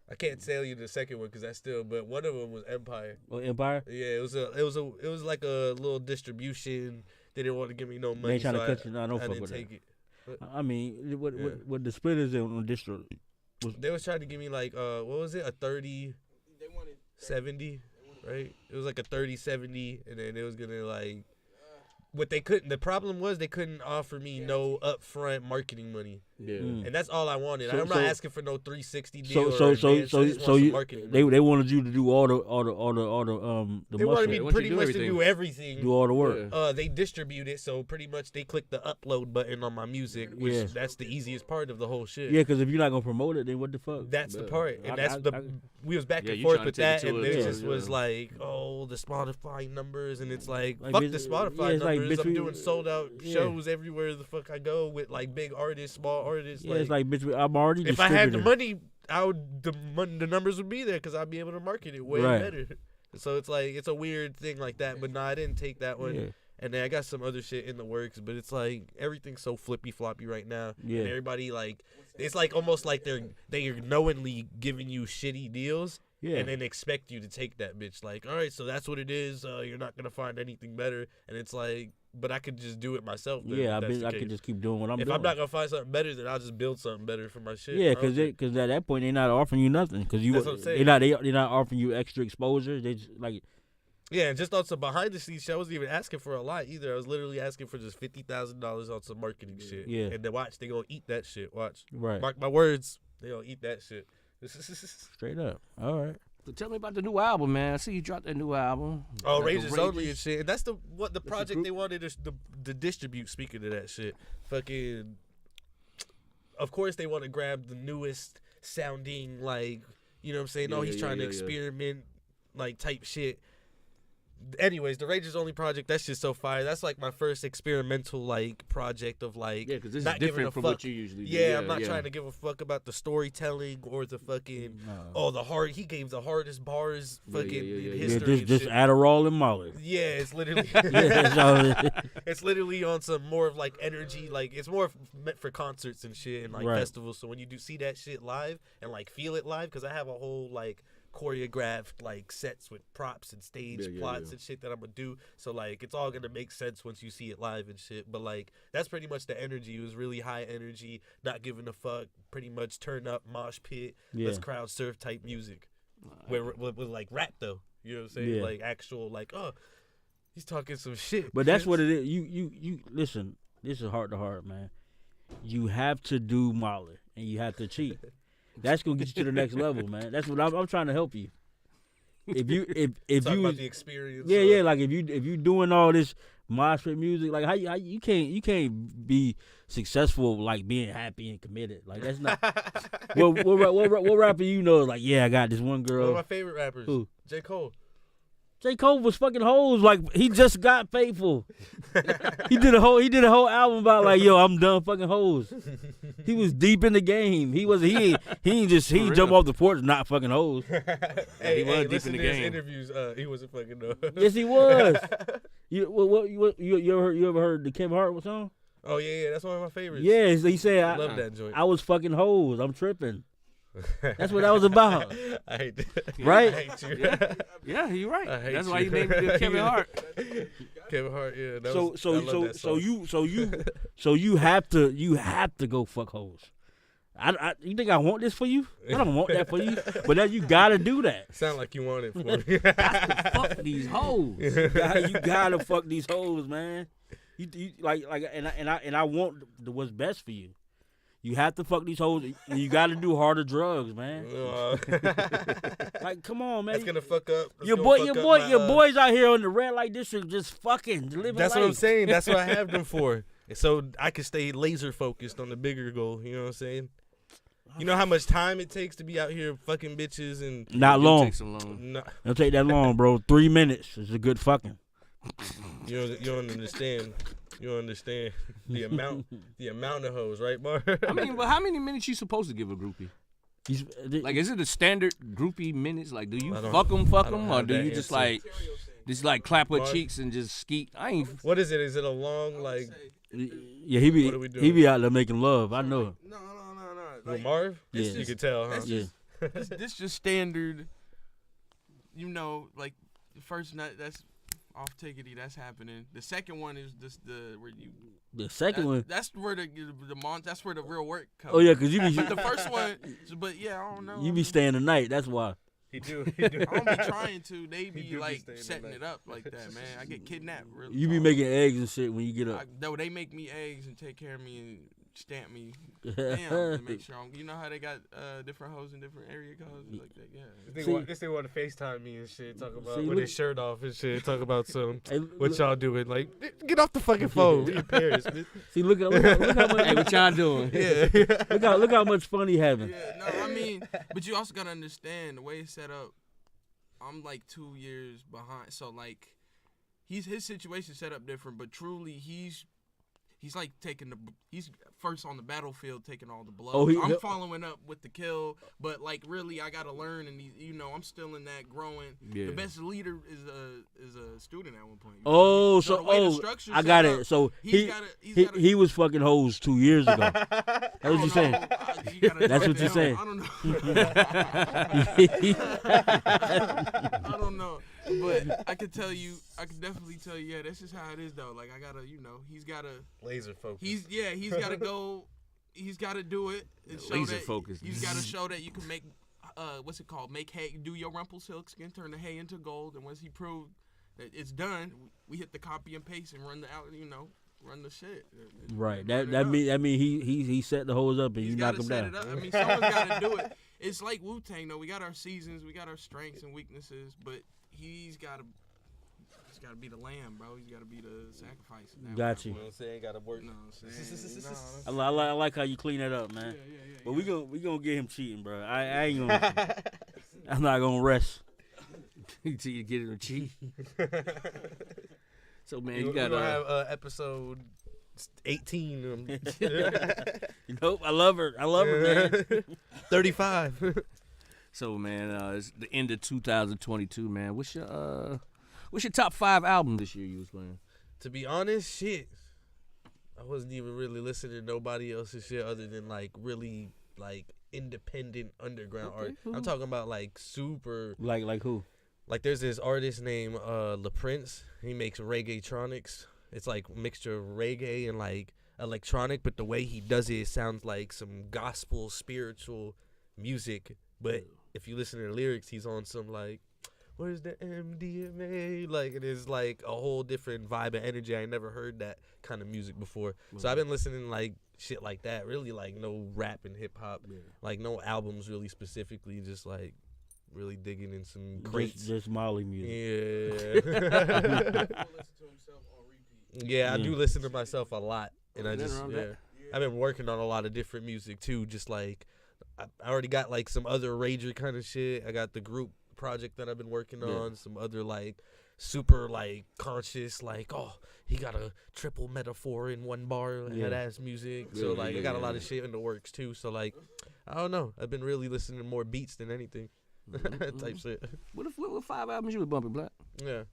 I can't tell you the second one because that's still, but one of them was Empire. Or Empire. Yeah, it was like a little distribution. They didn't want to give me no money. ain't trying to so cut you. No, don't I fuck didn't with take that. it. I mean, what Yeah. what the split is on distro? They was trying to give me like what was it, a 30, 70, right? It was like a 30-70, and then it was gonna like what they couldn't. The problem was they couldn't offer me no upfront marketing money, Yeah. Mm. and that's all I wanted. So- I'm not so- asking for no 360 deal. So or advance. I just want some you marketing they money. wanted you to do all the They wanted me They want you pretty to do much everything. to do everything. do all the work. Yeah. They distribute it, so pretty much they click the upload button on my music, which Yeah. that's the easiest part of the whole shit. Yeah, because if you're not gonna promote it, then what the fuck? That's the Yeah. part, and that's we was back Yeah, and you forth tryna with take it that, to and a- it yeah, just was yeah. like, oh, the Spotify numbers, and it's like, Like, fuck bitch, the yeah, Spotify it's like, numbers. bitch, I'm we- doing sold out yeah. shows everywhere the fuck I go with like big artists, small artists. Yeah, it's like bitch. I'm already. if I had the distributing. money, the numbers would be there because I'd be able to market it way Right. better. So it's like it's a weird thing like that, but no, I didn't take that one. Yeah. And then I got some other shit in the works, but it's like everything's so flippy floppy right now. Yeah. And everybody like it's like almost like they're knowingly giving you shitty deals. Yeah. And then expect you to take that bitch. Like, all right, so that's what it is. You're not gonna find anything better. And it's like, but I could just do it myself. Then, Yeah, if that's the I case. could just keep doing what I'm If doing. I'm not gonna find something better, then I'll just build something better for my shit. Yeah, I don't think- because at that point they're not offering you nothing. Because That's what I'm saying. they're not offering you extra exposure. They just like Yeah, and just on some behind the scenes shit, I wasn't even asking for a lot either. I was literally asking for just $50,000 on some marketing shit. Yeah. And then watch, they gonna eat that shit. Watch. right Mark my words, they gonna eat that shit. straight up. All right. So tell me about the new album, man. I see you dropped that new album. Oh, Got the Rangers only and Rangers. shit. And that's the project group? they wanted us to distribute. Speaking of that shit, fucking. Of course, they want to grab the newest sounding, like, you know what I'm saying? No, Yeah, he's yeah, trying to yeah, yeah. experiment, like, type shit. anyways, the Rage is Only project, that's just so fire. That's like my first experimental like project of like because this not is giving different a from fuck. what you usually do. Yeah, I'm not trying to give a fuck about the storytelling or the fucking he gave the hardest bars fucking in history. Just Adderall and Molly. Yeah, it's literally it's literally on some more of like energy, like it's more meant for concerts and shit and like festivals. So when you do see that shit live and like feel it live, because I have a whole like choreographed like sets with props and stage plots and shit that I'm gonna do, so like it's all gonna make sense once you see it live and shit. But like that's pretty much the energy. It was really high energy, not giving a fuck, pretty much turn up, mosh pit, let's crowd surf type music with like rap though, you know what I'm saying? Like actual like he's talking some shit, but that's what it is. You listen, this is heart to heart, man. You have to do Molly and you have to cheat. That's gonna get you to the next level, man. That's what I'm trying to help you. If you about the experience, like if you doing all this mosh pit music, like how you can't be successful like being happy and committed. Like that's not. what rapper you know? Like I got this one girl. One of my favorite rappers, Who? J. Cole. J. Cole was fucking hoes. Like he just got Faithful. he did a whole album about like, yo, I'm done fucking hoes. He was deep in the game. He ain't jump off the porch not fucking hoes. He was deep in the game. Interviews, he wasn't fucking hoes. Yes, he was. You ever heard the Kevin Hart song? Oh yeah, that's one of my favorites. Yeah, he said I love that joint. I was fucking hoes. I'm tripping. That's what that was about. I hate that. Right? I hate you. Yeah, you're right. That's why you named it Kevin Hart. Kevin Hart, yeah. So you have to go fuck hoes. You think I want this for you? I don't want that for you. But now you gotta do that. Sound like you want it for me. Fuck these hoes. You gotta fuck these hoes, man. You and I want what's best for you. You have to fuck these hoes, and you got to do harder drugs, man. Like, come on, man. That's gonna fuck up. Your boys out here on the red light district just fucking living. That's life. what I'm saying. That's what I have them for, so I can stay laser focused on the bigger goal. You know what I'm saying? You know how much time it takes to be out here fucking bitches and not long. Takes so long. No. It'll take that long, bro. 3 minutes is a good fucking. You don't understand. You don't understand the amount of hoes, right, Mar? I mean, but how many minutes you supposed to give a groupie? Like, is it a standard groupie minutes? Like, do you fuck them, or do you just like clap her cheeks and just skeet? I ain't. What is it? Is it a long like? Yeah, he be out there making love. I know. No. Like, Marv? Yeah. You can tell, huh? This just standard. You know, like the first night that's off tickety, that's happening. The second one is just where you. The second one. That's where that's where the real work comes. Oh yeah, cause you be. The first one, but yeah, I don't know. You be staying the night. That's why. He do. I don't be trying to. They be like setting it up like that, man. I get kidnapped. Really. You be making eggs and shit when you get up. They make me eggs and take care of me and stamp me. Damn, to make sure you know how they got different hoes in different area codes like that. Yeah. They want to FaceTime me and shit. Talk about with his shirt off and shit. Talk about what y'all doing. Like, get off the fucking phone. We in Paris, bitch. See, look how much. Hey, what y'all doing? Yeah. look how much fun he having. Yeah, no, I mean, but you also gotta understand the way it's set up. I'm like 2 years behind, so like, his situation set up different, but truly he's like he's first on the battlefield taking all the blows. I'm following up with the kill, but like really I gotta learn, and I'm still in that growing. Yeah. The best leader is a student at one point. I got it. So he was fucking hoes 2 years ago. That's what you're saying. That's what you're saying. I don't know. I don't know. But I could definitely tell you, yeah, this is how it is though. Like I gotta, he's gotta laser focus. He's gotta go. He's gotta do it. And laser focus. He's gotta show that you can make, what's it called? Make hay. Do your Rumpelstiltskin, turn the hay into gold. And once he proved that it's done, we hit the copy and paste and run run the shit. Right. That mean he set the hoes up and you knock him down. I mean, someone's gotta do it. It's like Wu-Tang though. We got our seasons, we got our strengths and weaknesses, but he's gotta be the lamb, bro. He's gotta be the sacrifice. Got you. You know what I'm saying? Gotta work. No, I'm saying. I like how you clean that up, man. Yeah. But we gonna get him cheating, bro. I ain't gonna. I'm not gonna rest. Until you get it on cheap. So man, you We're got gonna have episode 18. Nope, I love her. I love her, man. 35. So man, it's the end of 2022, man. What's your top 5 album this year you was playing? To be honest, shit, I wasn't even really listening to nobody else's shit other than like really like independent underground art. I'm talking about like super. Like who? Like there's this artist named La Prince. He makes reggaetronics. It's like mixture of reggae and like electronic, but the way he does it sounds like some gospel spiritual music. But if you listen to the lyrics, he's on some like, where's the MDMA? Like it is like a whole different vibe and energy. I never heard that kind of music before. So I've been listening like shit like that. Really like no rap and hip hop. Like no albums really specifically. Just like really digging in some crates. Just Molly music. Yeah. Yeah, I do listen to myself a lot, and I've been working on a lot of different music too. Just like I already got like some other rager kind of shit. I got the group project that I've been working on. Some other like super like conscious like he got a triple metaphor in one bar head ass music. So like I got a lot of shit in the works too. So like I don't know. I've been really listening to more beats than anything. Type shit. What 5 albums you was bumping, Black? Yeah.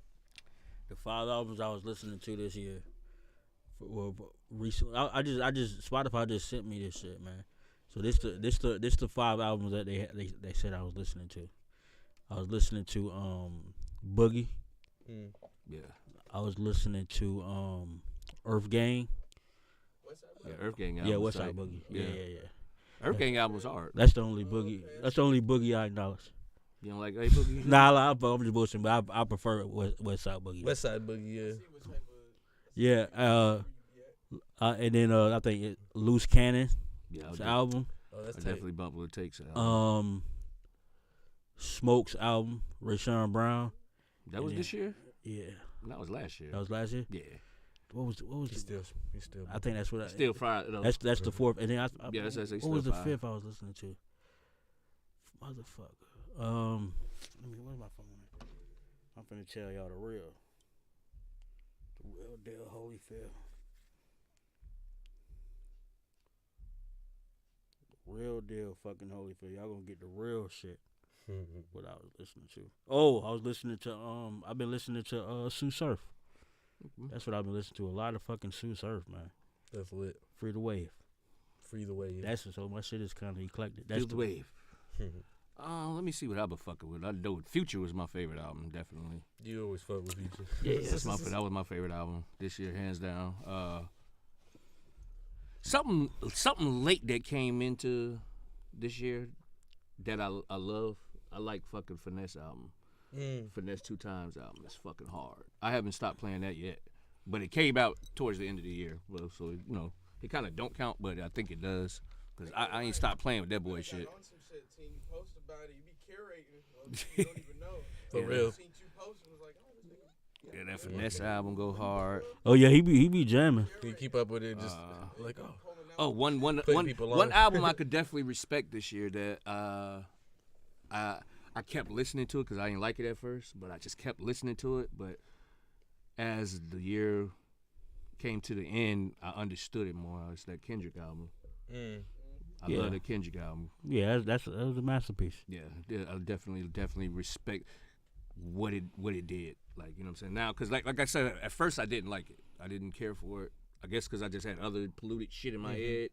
The 5 albums I was listening to this year. Well, recently, I just Spotify just sent me this shit, man. So this the 5 albums that they said I was listening to. I was listening to Boogie. Yeah. I was listening to Earth Gang. Yeah, Earth Gang album. Yeah, West Side Boogie. Yeah. Earth Gang albums hard. That's the only Boogie. That's the only Boogie I acknowledge. You don't like A Boogie? Nah, I'm just bullshitting, but I prefer West Side Boogie. West Side Boogie, yeah. And then I think Loose Cannon. Yeah, album. Oh, that's I definitely bump what it takes. Smoke's album, Rayshawn Brown. That was this year? Yeah. That was last year. That was last year? Yeah. What was He's still. I think that's what Still fried. That's the 4th. And then that's what was the 5th I was listening to? Motherfucker. Where's my phone? I'm finna tell y'all the real deal Holyfield. Real deal fucking Holyfield. Y'all gonna get the real shit. What I was listening to. Oh, I was listening to I've been listening to Sue Surf. That's what I've been listening to. A lot of fucking Sue Surf, man. That's lit. Free the Wave. Free the Wave. That's so my shit is kind of eclectic. That's the Wave. Let me see what I've been fucking with. I know Future was my favorite album, definitely. You always fuck with Future. Yeah, that was my favorite album this year, hands down. Something late that came into this year that I love. I like fucking Finesse album. Finesse 2 Times album. It's fucking hard. I haven't stopped playing that yet, but it came out towards the end of the year. Well, so it kind of don't count, but I think it does because I ain't stopped playing with that boy shit. On some shit, you post about it, you be curating. You don't even know. For real. Seen you post and was like, oh, this nigga. Yeah, that Finesse album go hard. Oh yeah, he be jamming. You keep up with it, just like one album I could definitely respect this year that I kept listening to it because I didn't like it at first, but I just kept listening to it. But as the year came to the end, I understood it more. It's that Kendrick album. I love the Kendrick album. Yeah, that was a masterpiece. Yeah, I definitely respect what it did. Like, you know what I'm saying? Now, because like I said, at first I didn't like it. I didn't care for it. I guess because I just had other polluted shit in my head.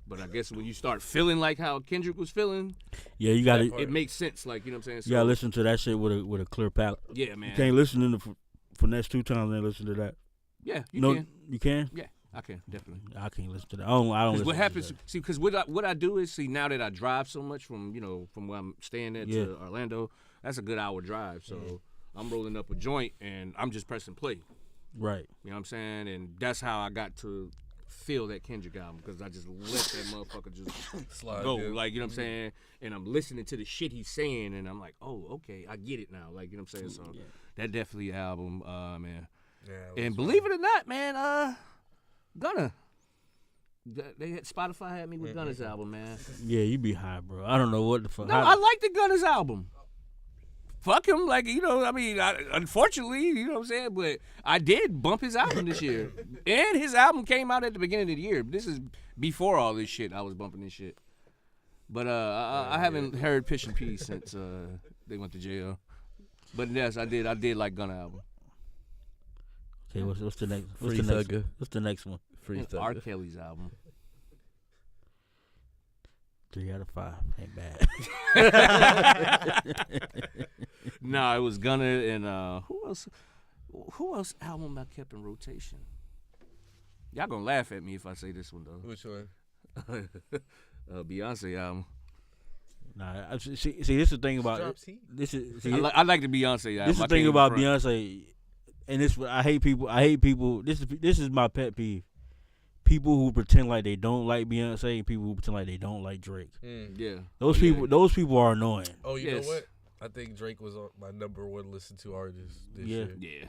But I guess when you start feeling like how Kendrick was feeling, yeah, you got it makes sense. Like, you know what I'm saying? So, you gotta listen to that shit with a clear palate. Yeah, man. You can't listen to the Finesse 2 Times and listen to that. Yeah, you can. You can? Yeah, I can definitely. I can't listen to that. I don't listen what happens? to that. See, because what I do is now that I drive so much from where I'm staying at to Orlando, that's a good hour drive. So I'm rolling up a joint and I'm just pressing play. Right. You know what I'm saying? And that's how I got to feel that Kendrick album because I just let that motherfucker just slide go. in. Like, you know what I'm saying? And I'm listening to the shit he's saying and I'm like, oh, okay, I get it now. Like, you know what I'm saying? So that definitely album, man. Yeah, and believe it or not, man, Gunna. Spotify had me with Gunna's album, man. Yeah, you be high, bro. I don't know what the fuck. No, I like the Gunna's album. fuck him. Like, you know, I mean, unfortunately, you know what I'm saying? But I did bump his album this year. And his album came out at the beginning of the year. This is before all this shit. I was bumping this shit. But I haven't heard Pitch and Peace since they went to jail. But yes, I did like Gunna album. Okay, what's the next? Free Thugger. What's the next one? Free Thugger. R. Kelly's album. 3 out of 5 ain't bad. Nah, it was Gunna and who else? Who else album I kept in rotation? Y'all gonna laugh at me if I say this one though. Which one? Beyonce album. Nah, see, this is the thing about this is. See, I like the Beyonce album. This is the thing about Beyonce, and this I hate people. This is my pet peeve. People who pretend like they don't like Beyonce and people who pretend like they don't like Drake. Yeah. Those people are annoying. Oh, you know what? I think Drake was my number one listened to artist this year. Yeah.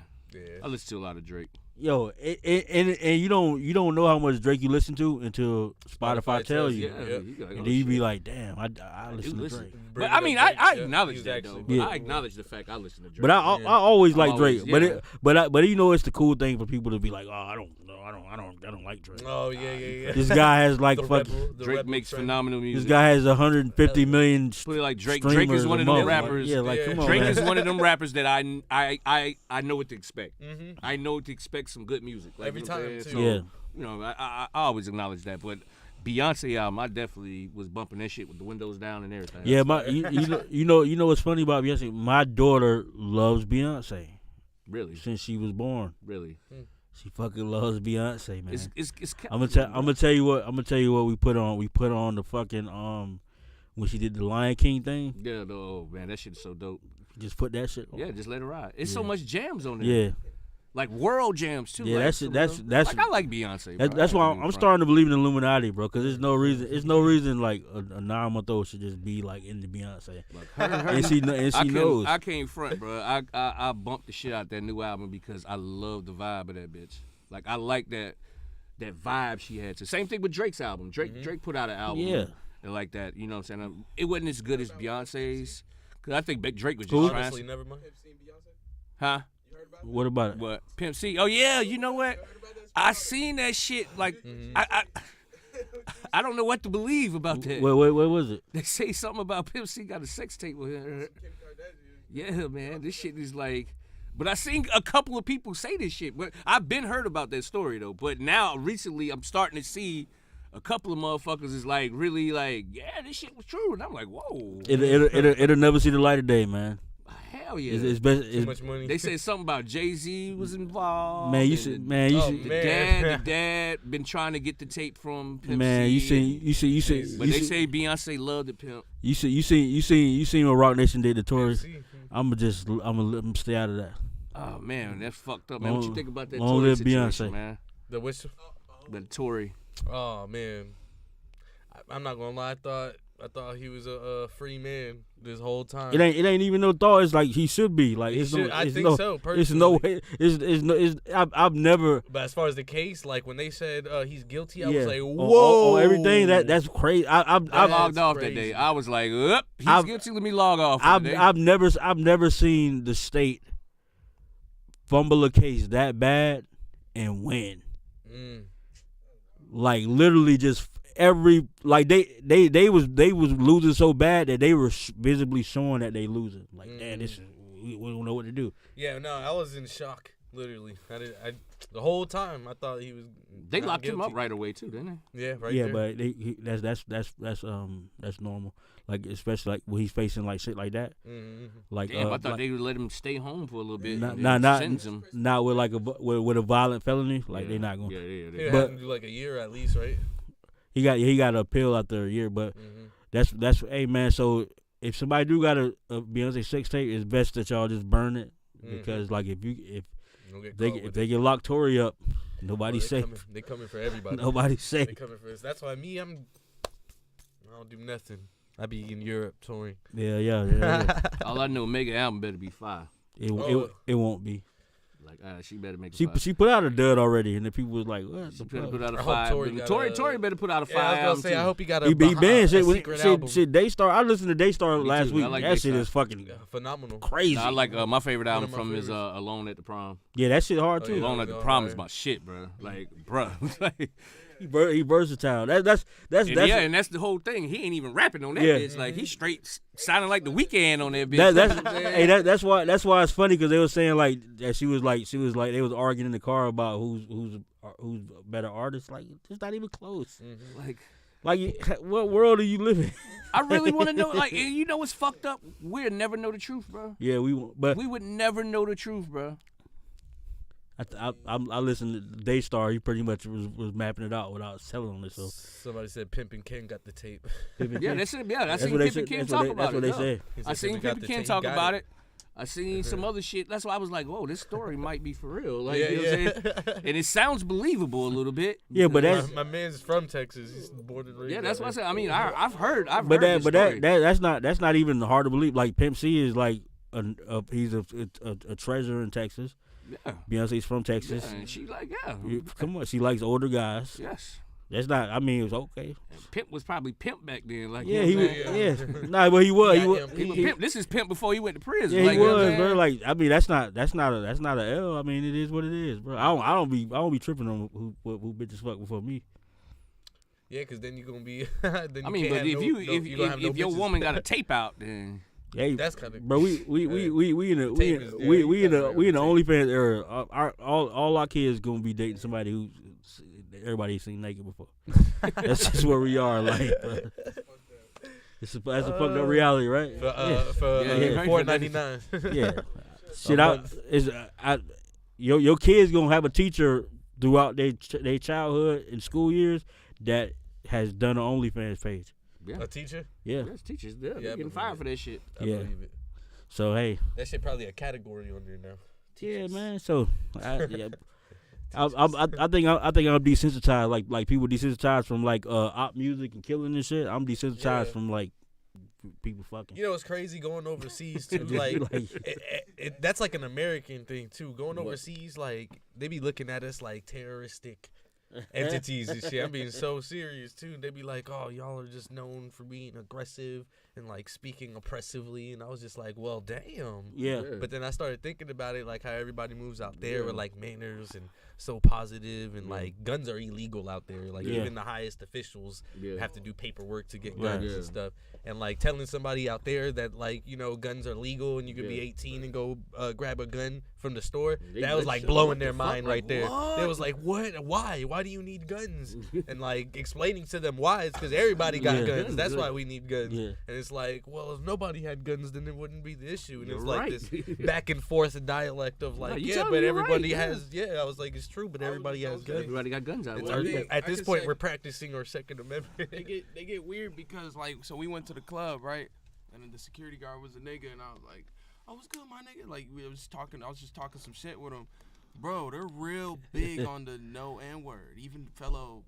I listen to a lot of Drake. Yo, and you don't know how much Drake you listen to until Spotify tells you. Yeah. And then you be like, damn, I listen to Drake. But I mean, I acknowledge that though. Yeah. I acknowledge the fact I listen to Drake. But I always like Drake. Yeah. But you know it's the cool thing for people to be like, oh, I don't like Drake. Oh yeah. This guy has like Drake makes phenomenal music. This guy has 150 million. Like Drake is one of them rappers. Come on, Drake man. is one of them rappers that I know what to expect. Mm-hmm. I know to expect some good music. Like, Every you know time, so, too. Yeah. You know, I always acknowledge that. But Beyonce album, I definitely was bumping that shit with the windows down and everything. Yeah, you know what's funny about Beyonce? My daughter loves Beyonce. Really? Since she was born. Really? She fucking loves Beyonce, man. It's I'm gonna tell you what we put on. We put on the fucking when she did the Lion King thing. Yeah, oh man, that shit is so dope. Just put that shit on. Yeah, just let it ride. It's so much jams on there. Yeah. Like world jams too. Yeah, like, that's like I like Beyonce. Bro. That's why I'm starting to believe in the Illuminati, bro. Because there's no reason like a 9-month-old should just be like into Beyonce. Like and she knows. I can't front, bro. I bumped the shit out that new album because I love the vibe of that bitch. Like I like that vibe she had. So same thing with Drake's album. Drake put out an album. Yeah. And like that, you know what I'm saying? It wasn't as good as Beyonce's. Cause I think Drake was just Cool. trying. Honestly, never mind. Huh? What about it? What? Pimp C? Oh yeah, you know what? I seen that shit. Like I don't know what to believe about that. Wait, what was it? They say something about Pimp C got a sex tape with her. Yeah, man, this shit is like. But I seen a couple of people say this shit. But I've been heard about that story though. But now recently, I'm starting to see a couple of motherfuckers is like really like, yeah, this shit was true, and I'm like, whoa. It'll never see the light of day, man. Hell yeah. It's best. Too much money. They said something about Jay-Z was involved. Man, you should. The dad been trying to get the tape from Pimp Man, C. you see. But they say Beyonce loved the Pimp. You seen what Rock Nation did to Tory. I'm gonna let them stay out of that. Oh man, that's fucked up, man. What you think about that Long Tory live situation, Beyonce. man? The which? The Tory. Oh man, I'm not gonna lie. I thought he was a free man this whole time. It ain't even no thought. It's like he should be. Like I think so. Personally. It's no way. I've never. But as far as the case, like when they said he's guilty, I Yeah. was like, whoa. On everything that's crazy. I logged off crazy. that day. I was like, he's guilty. Let me log off. I've never seen the state fumble a case that bad and win. Like literally just every like they was losing so bad that they were visibly showing that they losing. Like damn, we don't know what to do. Yeah, no, I was in shock. Literally, the whole time I thought he was. They not locked him guilty. up right away too, didn't they? Yeah, right. Yeah, there. but that's normal. Like especially like when he's facing like shit like that. Like Damn, I thought they would let him stay home for a little bit. Not with like with a violent felony. Like they not gonna. He had to do like a year at least, right? He got an appeal after a year, but that's hey man. So if somebody do got a Beyonce sex tape, it's best that y'all just burn it because like if they get locked Tory up, nobody's safe. They coming for everybody. Nobody's safe. They coming for us. That's why I don't do nothing. I be in Europe touring. Yeah. All I know, Mega album better be fire. It won't be. Like, she better make. She put out a dud already, and the people was like, "What?" She better put out a hope fire. Tory better put out a fire. I was album gonna say, too. I hope he got a. He banned secret album. shit. Daystar. I listened to Daystar last too. week. I like That shit Daystar. is fucking Phenomenal. crazy. I like my favorite album my from his favorites. Alone at the Prom. Yeah, that shit hard too. yeah. Alone at the Prom is my shit, bro. Like, bro. He versatile. That's and that's the whole thing. He ain't even rapping on that Yeah. bitch. Like, he straight sounding like The Weeknd on that bitch. that's why it's funny because they were saying like that she was like they was arguing in the car about who's a better artist. Like, it's not even close. Like what world are you living? I really want to know. Like, and you know what's fucked up? We'll never know the truth, bro. Yeah, we would never know the truth, bro. I listened to Daystar. He pretty much was mapping it out without telling on it. So Somebody said Pimpin' King got the tape. Yeah, that's it. Yeah, I That's seen what they Pimpin' said. King That's talk what they- about that's it. what they yeah. said. I seen Pimpin' got Pimpin' the King tape, talk got about it. it. I seen some other shit. That's why I was like, whoa, this story might be for real. Like, Yeah, you know what I'm saying? And it sounds believable a little bit. yeah, but that's My man's from Texas. He's born and raised. Yeah, that's out what I there. said. I mean, I've heard but this story. that's not even hard to believe. Like Pimp C is like he's a treasure in Texas. Yeah. Beyonce's from Texas. Yeah, and she like, yeah. Come on, she likes older guys. Yes. That's not. I mean, it was okay. And Pimp was probably Pimp back then. Like, Yeah, you know he what was. I'm saying? Yeah, nah, but he was. He was. Goddamn He Pimp. This is Pimp before he went to prison. Yeah, like, he you know what was, I'm bro. saying? Like, I mean, that's not a L. I mean, it is what it is, bro. I don't be tripping on who bitches fuck before me. Yeah, because then you're gonna be. Then you I mean, can't but have if your bitches. woman got a tape out, then Yeah, That's kind of. bro. We in the Tape is there. we in the Tape. OnlyFans era. All our kids gonna be dating somebody who everybody seen naked before. That's just where we are, like. Bro. That's a fucked up reality, right? For Yeah. $4.99. Yeah. Shit, your kids gonna have a teacher throughout their childhood and school years that has done an OnlyFans page. yeah. A teacher? Yeah. Yes, teachers, they're I getting believe fired it. for that shit. I Yeah. believe it. So hey, That shit probably a category on there now. yeah, man. So I think I'm desensitized. Like people desensitized from like op music and killing and shit. I'm desensitized Yeah. from like people fucking. You know, it's crazy going overseas too. Like, that's like an American thing too. Going overseas, like they be looking at us like terroristic entities and shit. I'm being so serious too. They be like, "Oh, y'all are just known for being aggressive and like speaking oppressively," and I was just like, "Well, damn." Yeah. But then I started thinking about it, like how everybody moves out there with like manners and so positive, and like guns are illegal out there. Like Yeah. even the highest officials have to do paperwork to get Right. guns and stuff. And like telling somebody out there that like, you know, guns are legal and you could be 18 and go grab a gun from the store, that was like blowing their mind right there. They was like, what? Why do you need guns? And like explaining to them why. It's because everybody got Yeah. guns. That's why we need guns. Yeah. And it's like, well, if nobody had guns, then it wouldn't be the issue. And You're it's like right. this back and forth dialect of like, you yeah, telling but me you're everybody right, has. Yeah, I was like, it's true, but everybody has guns. Everybody got guns out. It's Well, our- think- at I this could point, say- we're practicing our Second Amendment. They get weird because like, so we went to the club, right? And then the security guard was a nigga, and I was like, "Oh, what's good, my nigga?" Like I was just talking some shit with him, bro. They're real big on the no N word, even fellow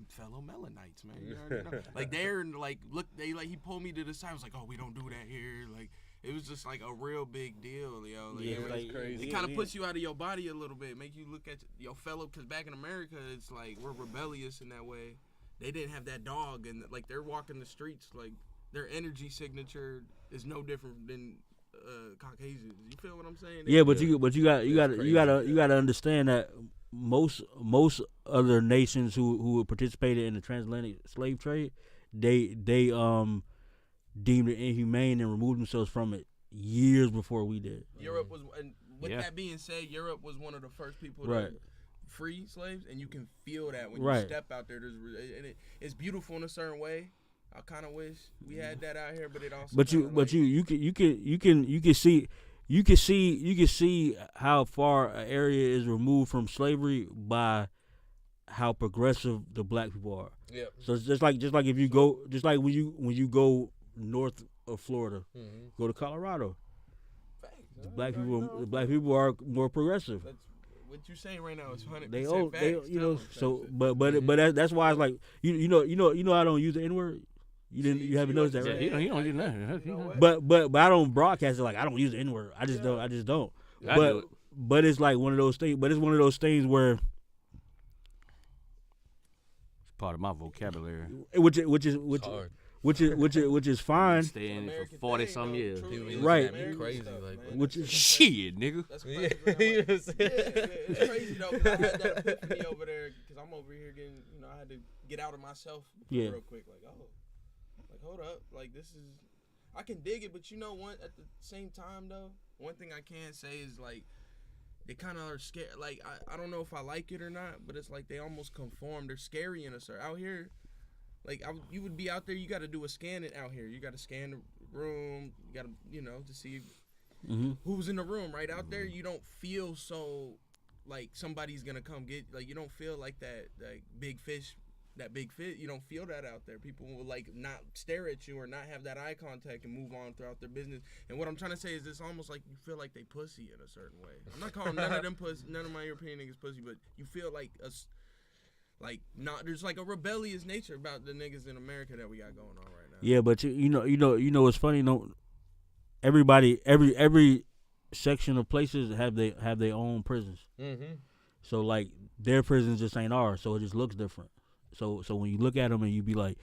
Melanites, man. You already know. Like they're like, look, he pulled me to the side. I was like, "Oh, we don't do that here." Like it was just like a real big deal, yo. Like, Yeah, it was like, crazy. It kind of puts you out of your body a little bit, make you look at your fellow. Because back in America, it's like we're rebellious in that way. They didn't have that dog, and like they're walking the streets, like their energy signature is no different than Caucasians. You feel what I'm saying? Yeah, but you gotta understand that most other nations who participated in the transatlantic slave trade, they deemed it inhumane and removed themselves from it years before we did. Europe was, and with Yeah. that being said, Europe was one of the first people Right. to free slaves, and you can feel that when Right. you step out there. It's beautiful in a certain way. I kind of wish we had that out here, but it also. You can see how far an area is removed from slavery by how progressive the black people are. Yeah. So it's just like if you go, just like when you go north of Florida, go to Colorado. The black people are more progressive. That's what you're saying right now is 100%. They old, facts, you know. tell them, So, facts. but that's why it's like you know I don't use the N-word. You haven't noticed that, right? he don't do nothing. But I don't broadcast it like I don't use the N-word. I just don't. I do it. but it's like one of those things. But it's one of those things where, It's part of my vocabulary. which is hard. which is fine. Staying for 40 some years. People be Right. looking at me crazy like. Which is Shit, nigga. That's crazy. But I'm like, it's crazy though, 'cause I had that epiphany over there, because I'm over here getting, I had to get out of myself real quick. Like, hold up, like this is, I can dig it, but at the same time though, one thing I can say is like, they kind of are scared. Like, I don't know if I like it or not, but it's like they almost conform. They're scary in a certain, out here. Like, you would be out there, you got to do a scan it out here. You got to scan the room. You got to, to see who's in the room. Right out there, you don't feel so like somebody's going to come get, like, you don't feel like that big fish. You don't feel that out there. People will like not stare at you or not have that eye contact and move on throughout their business. And what I'm trying to say is it's almost like you feel like they pussy in a certain way. I'm not calling none of them pussy, none of my European niggas pussy, but you feel like there's like a rebellious nature about the niggas in America that we got going on right now. Yeah, but you know it's funny. Everybody, every section of places have their own prisons. Mm-hmm. So like their prisons just ain't ours, so it just looks different. So when you look at them and you be like,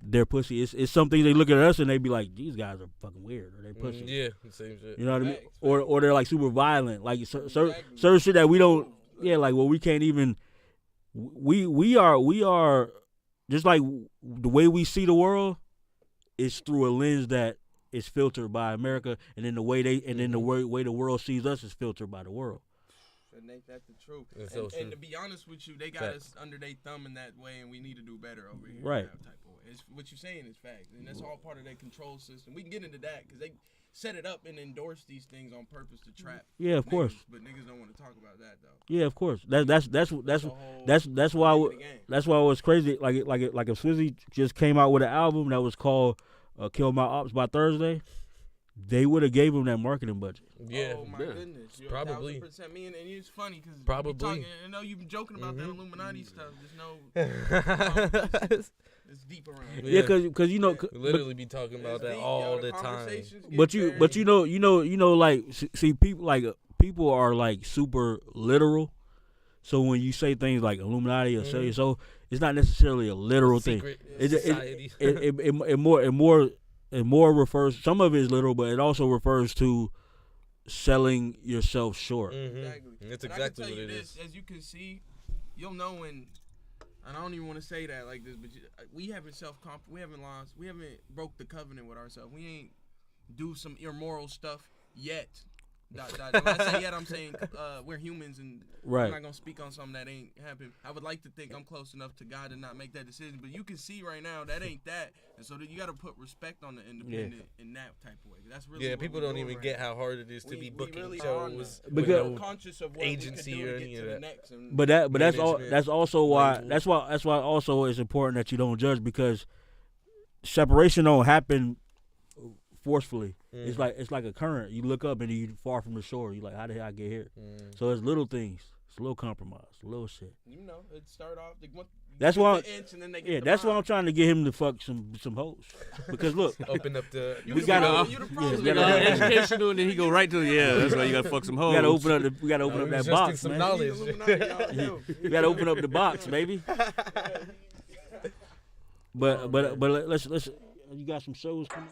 they're pussy. It's something they look at us and they be like, these guys are fucking weird or they pussy. Yeah, same shit. You know what I mean? Or they're like super violent, like certain shit that we don't. Yeah, like we can't even. We are just like the way we see the world is through a lens that is filtered by America, and then the way the way the world sees us is filtered by the world. And ain't that the truth? And to be honest with you, they got us under their thumb in that way, and we need to do better over here. Right. That type of way. What you're saying is facts, and that's all part of their control system. We can get into that because they set it up and endorse these things on purpose to trap. Yeah, of course. But niggas don't want to talk about that though. Yeah, of course. That's why it was crazy. Like if Swizzy just came out with an album that was called "Kill My Ops" by Thursday, they would have gave him that marketing budget. Yeah. Oh my goodness. You're Probably. 1,000% me, and it's funny because Probably. I know you've been joking about that Illuminati stuff. There's no. It's deep around. Yeah, because We literally be talking about that all the time. But like see people are like super literal. So when you say things like Illuminati or so it's not necessarily a literal thing. It more refers. Some of it is literal, but it also refers to selling yourself short. Exactly. That's And exactly I can what tell it you is. this, as you can see, you'll know when. And I don't even want to say that like this, but we haven't we haven't broke the covenant with ourselves. We ain't do some immoral stuff yet. When I say yet, I'm saying we're humans, and Right. I'm not gonna speak on something that ain't happened. I would like to think I'm close enough to God to not make that decision, but you can see right now that ain't that, and so you got to put respect on the independent in that type of way. That's really what people we're don't doing even right get now. how hard it is to We be booking really are on shows that. with Because- no Conscious of what agency we could do or to any get of to the that. next, and But that's all. management, That's also why. label. That's why also it's important that you don't judge, because separation don't happen forcefully. It's like a current. You look up and you far from the shore. You like, how the hell I get here? So it's little things. It's a little compromise, little shit. it start off. That's why. Inch and then they get the That's why mile. I'm trying to get him to fuck some hoes. Because look, Open up the. we gotta. Educational, and then he go right to that's why you gotta fuck some hoes. We gotta open up that Ingesting box, some man. knowledge. We gotta open up the box, baby. But let's. You got some shows coming.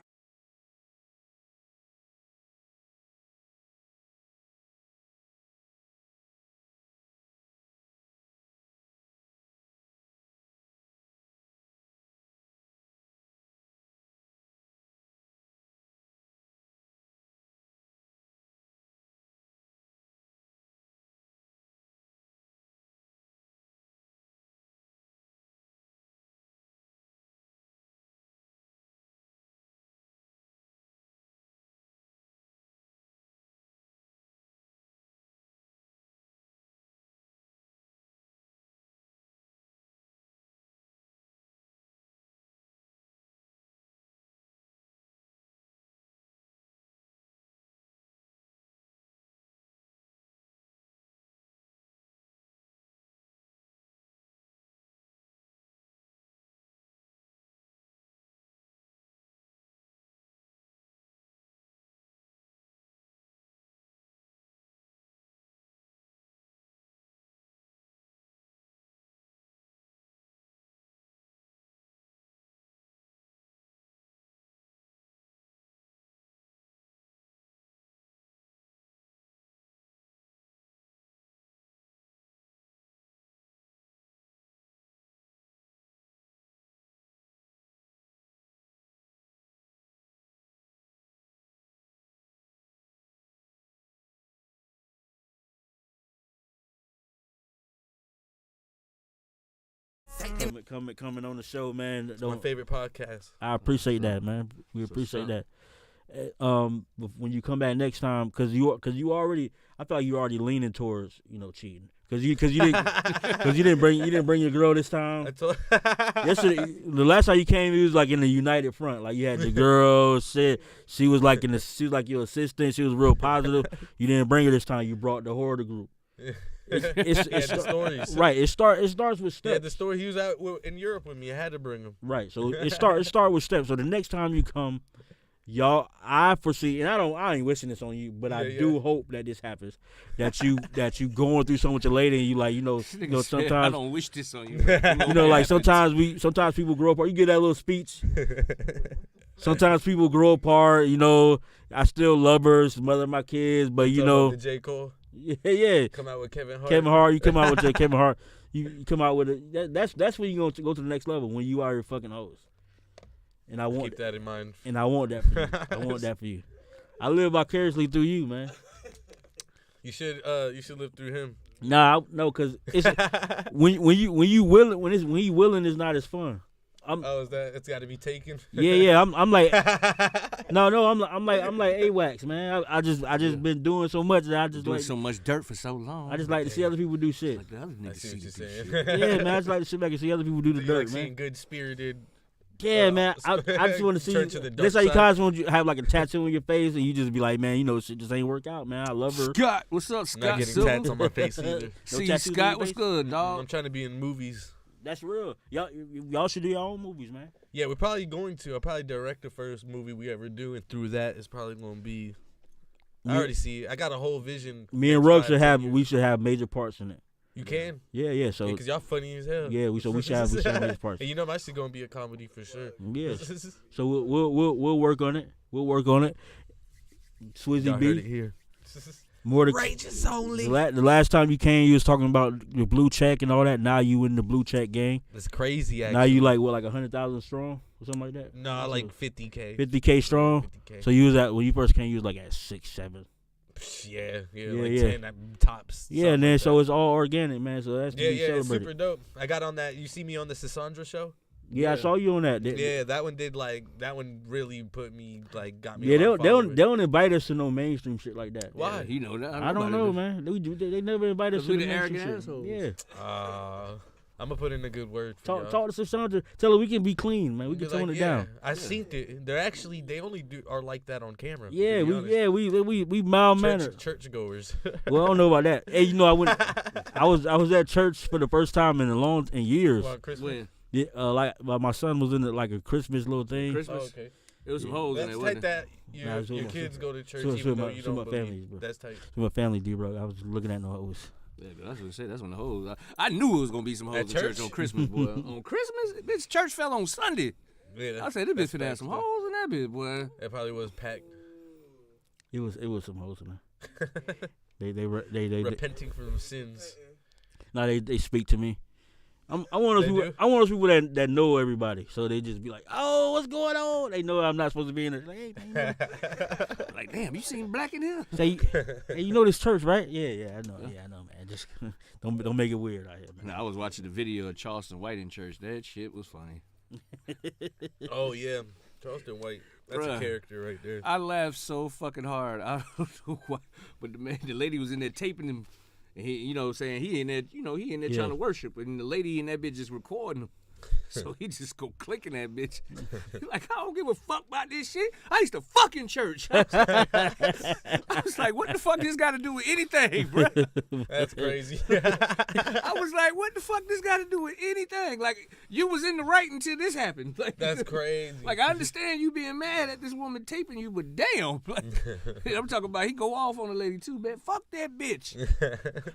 coming on the show, man. My favorite podcast. I appreciate that, man. We appreciate that. When you come back next time, cause you already, I feel like you already leaning towards cheating, cause you didn't bring your girl this time. Yesterday, the last time you came, it was like in the united front, like you had your girl. She was like your assistant. She was real positive. You didn't bring her this time. You brought the hoarder group. The stories. Right. It starts with steps. Yeah, the story he was out in Europe with me. I had to bring him. Right. So it start with steps. So the next time you come, y'all, I foresee, and I ain't wishing this on you, but I do hope that this happens. That you going through something with your lady, and you sometimes I don't wish this on you. Like sometimes people grow apart. You get that little speech. Sometimes people grow apart. I still love her, she's the mother of my kids, but the J. Cole. Yeah. Come out with Kevin Hart. You come out with Kevin Hart. You come out with it. That's when you gonna go to the next level, when you are your fucking hoes. And I want keep that in mind. And I want that for you. I want that for you. I live vicariously through you, man. You should live through him. No, cause it's when you willing is not as fun. Is that it's got to be taken? Yeah. I'm like, no. I'm like AWACS, man. I just been doing so much that I just doing so much dirt for so long. I just like to see other people do shit. Like the other niggas see you do saying. shit. Yeah, man. I just like to sit back and see other people do the dirt, man. Seeing good spirited. Yeah, man. I just want to see. That's how you guys want you have like a tattoo on your face, and you just be like, man, shit just ain't work out, man. I love her. Scott, what's up, Scott? Not getting tats on my face either. See, Scott, what's good, dog? I'm trying to be in movies. That's real. Y'all should do your own movies, man. Yeah, we're probably going to. I'll probably direct the first movie we ever do, and through that, it's probably going to be. I already see it. I got a whole vision. Me and Rugg should have major parts in it. You can? Yeah. So because y'all funny as hell. Yeah, we should have major parts. And my shit gonna be a comedy for sure. Yes. So we'll work on it. We'll work on it. SwizzyB. Heard it here. More to Rages only. The last time you came, you was talking about your blue check and all that. Now you in the blue check gang. That's crazy. Actually. Now you like 100,000 strong or something like that. No, like 50K. 50K strong. 50K. So you was at when you first came, you was like at 6, 7. Yeah, like 10 at tops. Yeah, and then like so it's all organic, man. So that's it's super dope. I got on that. You see me on the Cassandra show? Yeah, I saw you on that. That one really got me. Yeah, they don't invite us to no mainstream shit like that. Why? You know that. I don't know, man. They never invite us to the mainstream shit. Yeah. I'm gonna put in a good word for y'all. Talk to Cassandra. Tell her we can be clean, man. We can tone it down. I seen it. They only are like that on camera. Yeah, we mild mannered churchgoers. Well, I don't know about that. Hey, I was at church for the first time in years. Well, Christmas. Yeah, my son was in like a Christmas little thing. Christmas. Oh, okay. It was some hoes in That's it, tight wasn't that your kids go to church so even though my, you so don't my believe. families, bro. That's tight. So my family, D-Rugg. I was looking at no hoes. Yeah, that's what I said. That's when the hoes. I knew it was gonna be some hoes At in church on Christmas, boy. On Christmas, bitch, church fell on Sunday. Yeah, I said this bitch finna have some hoes in that bitch, boy. It probably was packed. It was some hoes in there. They Repenting from sins. No, they speak to me. I'm one of those people that know everybody, so they just be like, "Oh, what's going on?" They know I'm not supposed to be in it. Like, hey, man, like, damn, you seen Black in here? Say, hey, you know this church, right? Yeah, I know. Yeah, I know, man. Just don't make it weird out here, man. No, I was watching the video of Charleston White in church. That shit was funny. Oh yeah, Charleston White. That's a character right there. I laughed so fucking hard. I don't know why, but the lady was in there taping him. And he, saying he in there, trying to worship, and the lady in that bitch just recording him. So he just go clicking that bitch. He's like, I don't give a fuck about this shit. I used to fuck in church. I was like, what the fuck this got to do with anything, bro? That's crazy. I was like, what the fuck this got to do with anything? Like, you was in the right until this happened. Like, that's crazy. Like, I understand you being mad at this woman taping you, but damn. Like, I'm talking about he go off on the lady too, man. Fuck that bitch.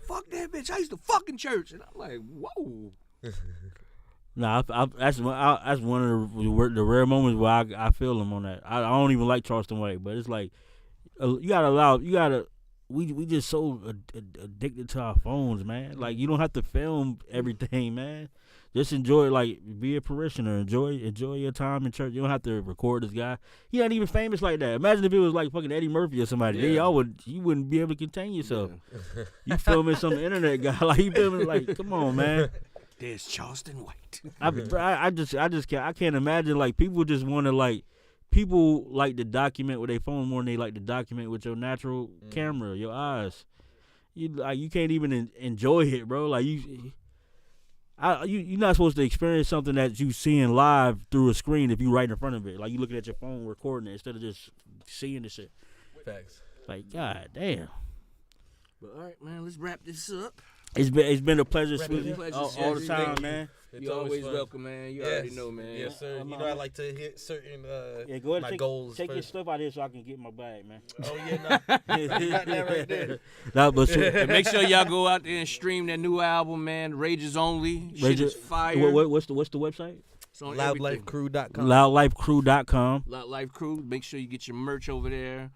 Fuck that bitch. I used to fuck in church. And I'm like, whoa. Nah, that's one of the rare moments where I feel him on that. I don't even like Charleston White, but it's like we just so addicted to our phones, man. Like, you don't have to film everything, man. Just enjoy it, like, be a parishioner. Enjoy your time in church. You don't have to record this guy. He ain't even famous like that. Imagine if it was like fucking Eddie Murphy or somebody. Yeah. You wouldn't be able to contain yourself. Yeah. You filming some internet guy, like, you filming like, come on, man. There's Charleston White. I can't imagine like people just want to like people like to document with their phone more than they like to document with your natural camera, your eyes. You can't even enjoy it, bro. Like you're not supposed to experience something that you seeing live through a screen if you right in front of it. Like you looking at your phone recording it instead of just seeing the shit. Facts. Like god damn. But all right, man, let's wrap this up. It's been a pleasure, Swizzy. All the time, man. You're always welcome, man. You already know, man. Yes, sir. You know I like to hit certain go ahead my and goals. Take your first. stuff out here so I can get my bag, man. Oh yeah, no. You got that right there. Nah, but And make sure y'all go out there and stream that new album, man. Rages Only. Shit is fire. What's the website? It's on Loudlifecrew.com. Loudlifecrew.com. Loud Life Crew. Make sure you get your merch over there.